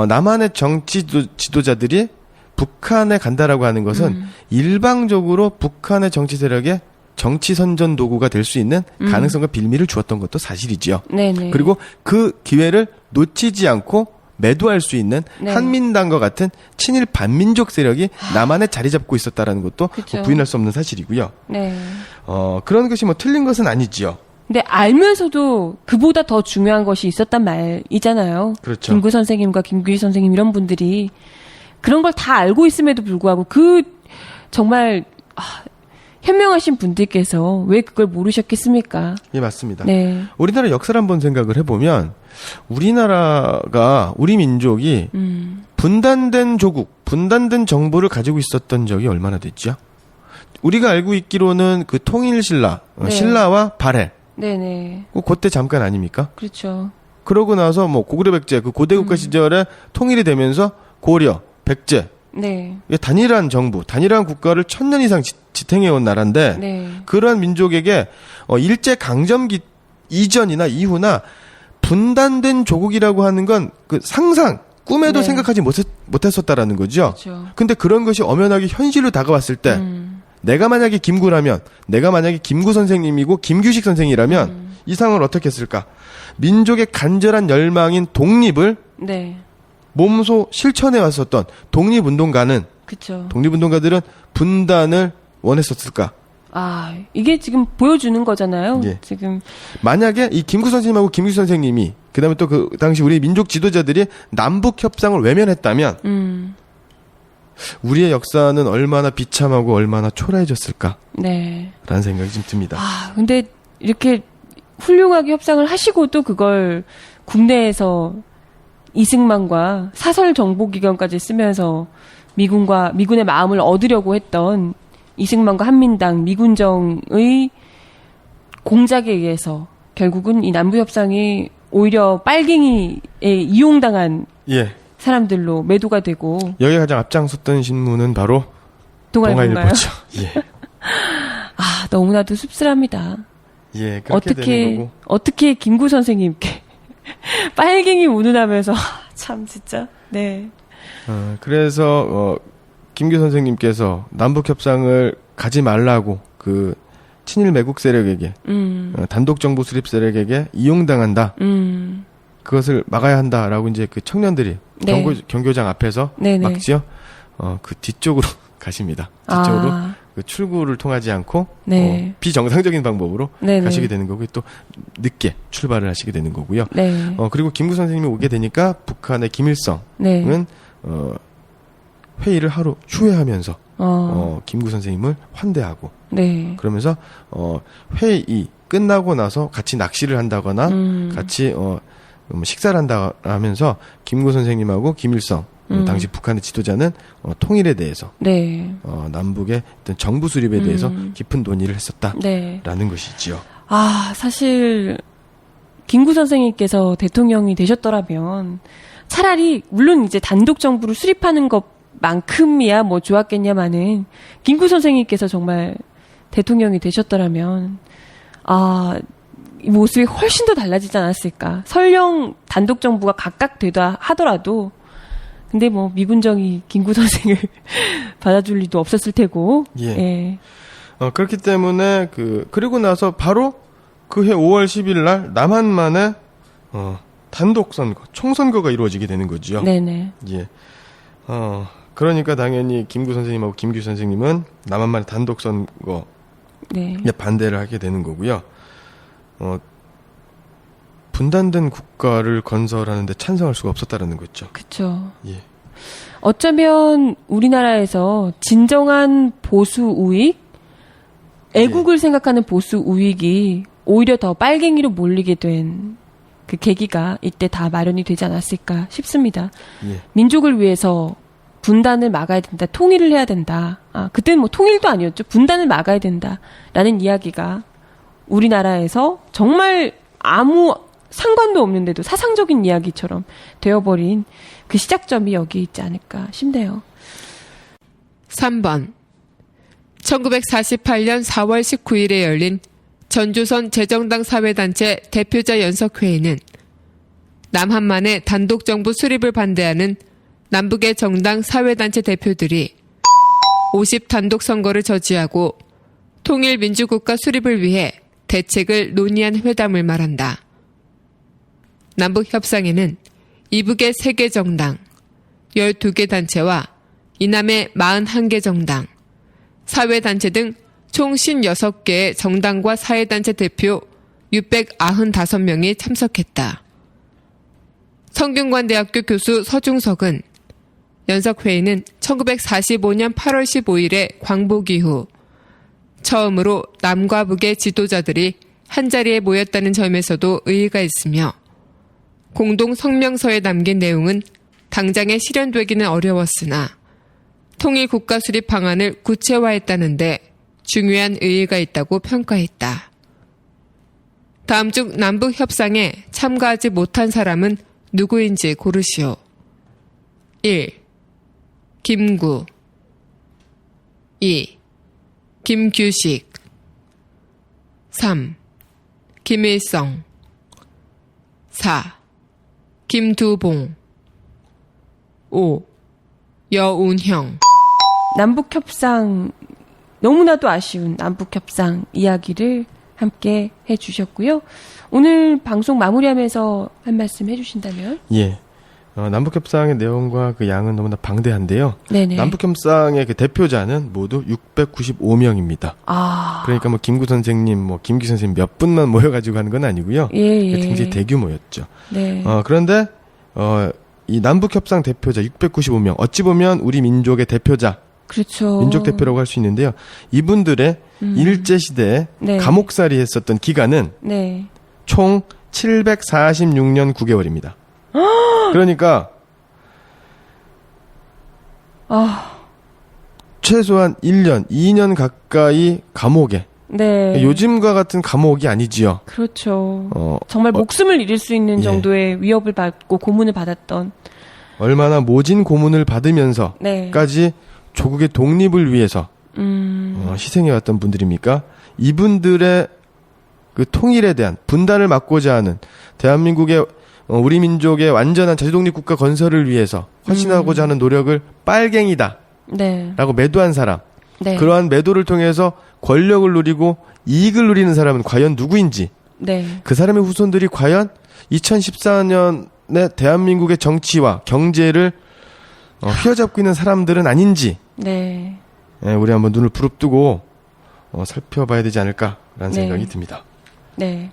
남한의 정치 지도자들이 북한에 간다라고 하는 것은 일방적으로 북한의 정치 세력의 정치 선전 도구가 될 수 있는 가능성과 빌미를 주었던 것도 사실이지요. 네네. 그리고 그 기회를 놓치지 않고 매도할 수 있는 네. 한민당과 같은 친일 반민족 세력이 남한에 자리 잡고 있었다라는 것도 그쵸. 부인할 수 없는 사실이고요. 네. 그런 것이 뭐 틀린 것은 아니지요. 근데 알면서도 그보다 더 중요한 것이 있었단 말이잖아요. 그렇죠. 김구 선생님과 김규희 선생님 이런 분들이 그런 걸 다 알고 있음에도 불구하고 그 정말 현명하신 분들께서 왜 그걸 모르셨겠습니까? 예, 맞습니다. 네. 우리나라 역사를 한번 생각을 해보면 우리나라가 우리 민족이 분단된 조국, 분단된 정부를 가지고 있었던 적이 얼마나 됐죠? 우리가 알고 있기로는 그 통일신라, 네. 신라와 발해, 네네. 그때 잠깐 아닙니까? 그렇죠. 그러고 나서 뭐 고구려 백제, 그 고대국가 시절에 통일이 되면서 고려, 백제, 네. 이게 단일한 정부, 단일한 국가를 1000년 이상 지탱해온 나라인데 네. 그러한 민족에게 일제 강점기 이전이나 이후나 분단된 조국이라고 하는 건 그 상상, 꿈에도 네. 생각하지 못했었다라는 거죠. 그렇죠. 근데 그런 것이 엄연하게 현실로 다가왔을 때 내가 만약에 김구라면, 내가 만약에 김구 선생님이고 김규식 선생이라면 이 상황을 어떻게 했을까? 민족의 간절한 열망인 독립을 네. 몸소 실천해 왔었던 독립운동가는, 그렇죠. 독립운동가들은 분단을 원했었을까? 이게 지금 보여주는 거잖아요. 예. 지금 만약에 이 김구 선생님하고 김규 선생님이 그다음에 또 그 당시 우리 민족 지도자들이 남북 협상을 외면했다면 우리의 역사는 얼마나 비참하고 얼마나 초라해졌을까라는 네. 생각이 좀 듭니다. 근데 이렇게 훌륭하게 협상을 하시고도 그걸 국내에서 이승만과 사설 정보기관까지 쓰면서 미군의 마음을 얻으려고 했던 이승만과 한민당, 미군정의 공작에 의해서 결국은 이 남부협상이 오히려 빨갱이에 이용당한 예, 사람들로 매도가 되고 여기 가장 앞장섰던 신문은 바로 동아일보인가요? 동아일보죠. 예, 너무나도 씁쓸합니다. 예, 그렇게 되는 거고. 어떻게 김구 선생님께 빨갱이 운운하면서 참 진짜 네. 그래서 김규 선생님께서 남북 협상을 가지 말라고 그 친일 매국 세력에게 단독 정부 수립 세력에게 이용당한다. 그것을 막아야 한다라고 이제 그 청년들이 네. 경교장 앞에서 네네. 막지요. 그 뒤쪽으로 가십니다. 뒤쪽으로 그 출구를 통하지 않고 네. 비정상적인 방법으로 네네. 가시게 되는 거고 또 늦게 출발을 하시게 되는 거고요. 네. 그리고 김구 선생님이 오게 되니까 북한의 김일성은 네. 회의를 하루 추회하면서 김구 선생님을 환대하고 네. 그러면서 회의 끝나고 나서 같이 낚시를 한다거나 같이 식사를 한다 하면서 김구 선생님하고 김일성 당시 북한의 지도자는 통일에 대해서 네. 남북의 어떤 정부 수립에 대해서 깊은 논의를 했었다라는 네. 것이지요. 사실 김구 선생님께서 대통령이 되셨더라면 차라리 물론 이제 단독 정부를 수립하는 것만큼이야 뭐 좋았겠냐마는 김구 선생님께서 정말 대통령이 되셨더라면 이 모습이 훨씬 더 달라지지 않았을까. 설령 단독 정부가 각각 되다 하더라도 근데 뭐 미군정이 김구 선생을 받아줄 리도 없었을 테고. 예. 예. 그렇기 때문에 그리고 나서 바로 그해 5월 10일 날 남한만의 단독 선거, 총선거가 이루어지게 되는 거죠. 네네. 예. 그러니까 당연히 김구 선생님하고 김규 선생님은 남한만의 단독 선거에 네. 반대를 하게 되는 거고요. 분단된 국가를 건설하는데 찬성할 수가 없었다라는 거죠. 그쵸. 예. 어쩌면 우리나라에서 진정한 보수 우익, 애국을 생각하는 보수 우익이 오히려 더 빨갱이로 몰리게 된 그 계기가 이때 다 마련이 되지 않았을까 싶습니다. 예. 민족을 위해서 분단을 막아야 된다, 통일을 해야 된다. 그때는 뭐 통일도 아니었죠. 분단을 막아야 된다라는 이야기가 우리나라에서 정말 아무 상관도 없는데도 사상적인 이야기처럼 되어버린 그 시작점이 여기 있지 않을까 싶네요. 3번 1948년 4월 19일에 열린 전조선 재정당 사회단체 대표자 연석회의는 남한만의 단독정부 수립을 반대하는 남북의 정당 사회단체 대표들이 50 단독선거를 저지하고 통일민주국가 수립을 위해 대책을 논의한 회담을 말한다. 남북협상에는 이북의 3개 정당, 12개 단체와 이남의 41개 정당, 사회단체 등 총 56개의 정당과 사회단체 대표 695명이 참석했다. 성균관대학교 교수 서중석은 연석회의는 1945년 8월 15일에 광복 이후 처음으로 남과 북의 지도자들이 한자리에 모였다는 점에서도 의의가 있으며 공동 성명서에 담긴 내용은 당장에 실현되기는 어려웠으나 통일 국가 수립 방안을 구체화했다는데 중요한 의의가 있다고 평가했다. 다음 중 남북 협상에 참가하지 못한 사람은 누구인지 고르시오. 1. 김구 2. 김규식 3. 김일성 4. 김두봉 5. 여운형. 남북협상, 너무나도 아쉬운 남북협상 이야기를 함께 해주셨고요. 오늘 방송 마무리하면서 한 말씀 해주신다면? 예. 남북협상의 내용과 그 양은 너무나 방대한데요. 네네. 남북협상의 그 대표자는 모두 695명입니다. 그러니까 뭐 김구 선생님, 뭐 김기 선생님 몇 분만 모여가지고 하는 건 아니고요. 예. 굉장히 대규모였죠. 네. 그런데 이 남북협상 대표자 695명, 어찌 보면 우리 민족의 대표자, 그렇죠. 민족 대표라고 할 수 있는데요. 이분들의 일제 시대에 네. 감옥살이 했었던 기간은 네. 총 746년 9개월입니다. 그러니까 최소한 1년, 2년 가까이 감옥에. 네. 요즘과 같은 감옥이 아니지요. 그렇죠. 정말 목숨을 잃을 수 있는 예. 정도의 위협을 받고 고문을 받았던. 얼마나 모진 고문을 받으면서까지 네. 조국의 독립을 위해서 희생해왔던 분들입니까? 이분들의 그 통일에 대한 분단을 막고자 하는 대한민국의 우리 민족의 완전한 자주독립국가 건설을 위해서 헌신하고자 하는 노력을 빨갱이다 네. 라고 매도한 사람, 네. 그러한 매도를 통해서 권력을 누리고 이익을 누리는 사람은 과연 누구인지, 네. 그 사람의 후손들이 과연 2014년에 대한민국의 정치와 경제를 휘어잡고 있는 사람들은 아닌지, 네. 우리 한번 눈을 부릅뜨고 살펴봐야 되지 않을까라는 네. 생각이 듭니다. 네.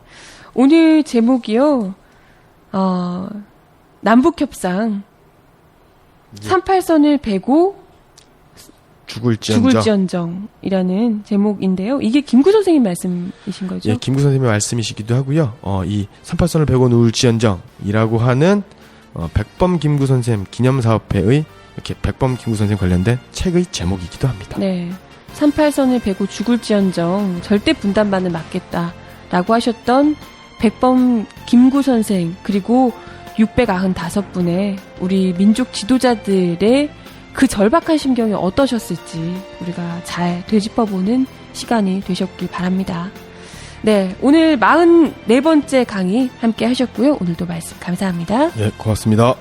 오늘 제목이요. 남북협상 38선을 베고 죽을지언정이라는 제목인데요. 이게 김구 선생님 말씀이신 거죠? 예, 김구 선생님의 말씀이시기도 하고요. 이 38선을 베고 누울지언정이라고 하는 백범 김구 선생님 기념사업회의 이렇게 백범 김구 선생님 관련된 책의 제목이기도 합니다. 네. 38선을 베고 죽을지언정 절대 분단만을 막겠다라고 하셨던 백범 김구 선생, 그리고 695분의 우리 민족 지도자들의 그 절박한 심경이 어떠셨을지 우리가 잘 되짚어보는 시간이 되셨길 바랍니다. 네, 오늘 44번째 강의 함께 하셨고요. 오늘도 말씀 감사합니다. 예, 고맙습니다.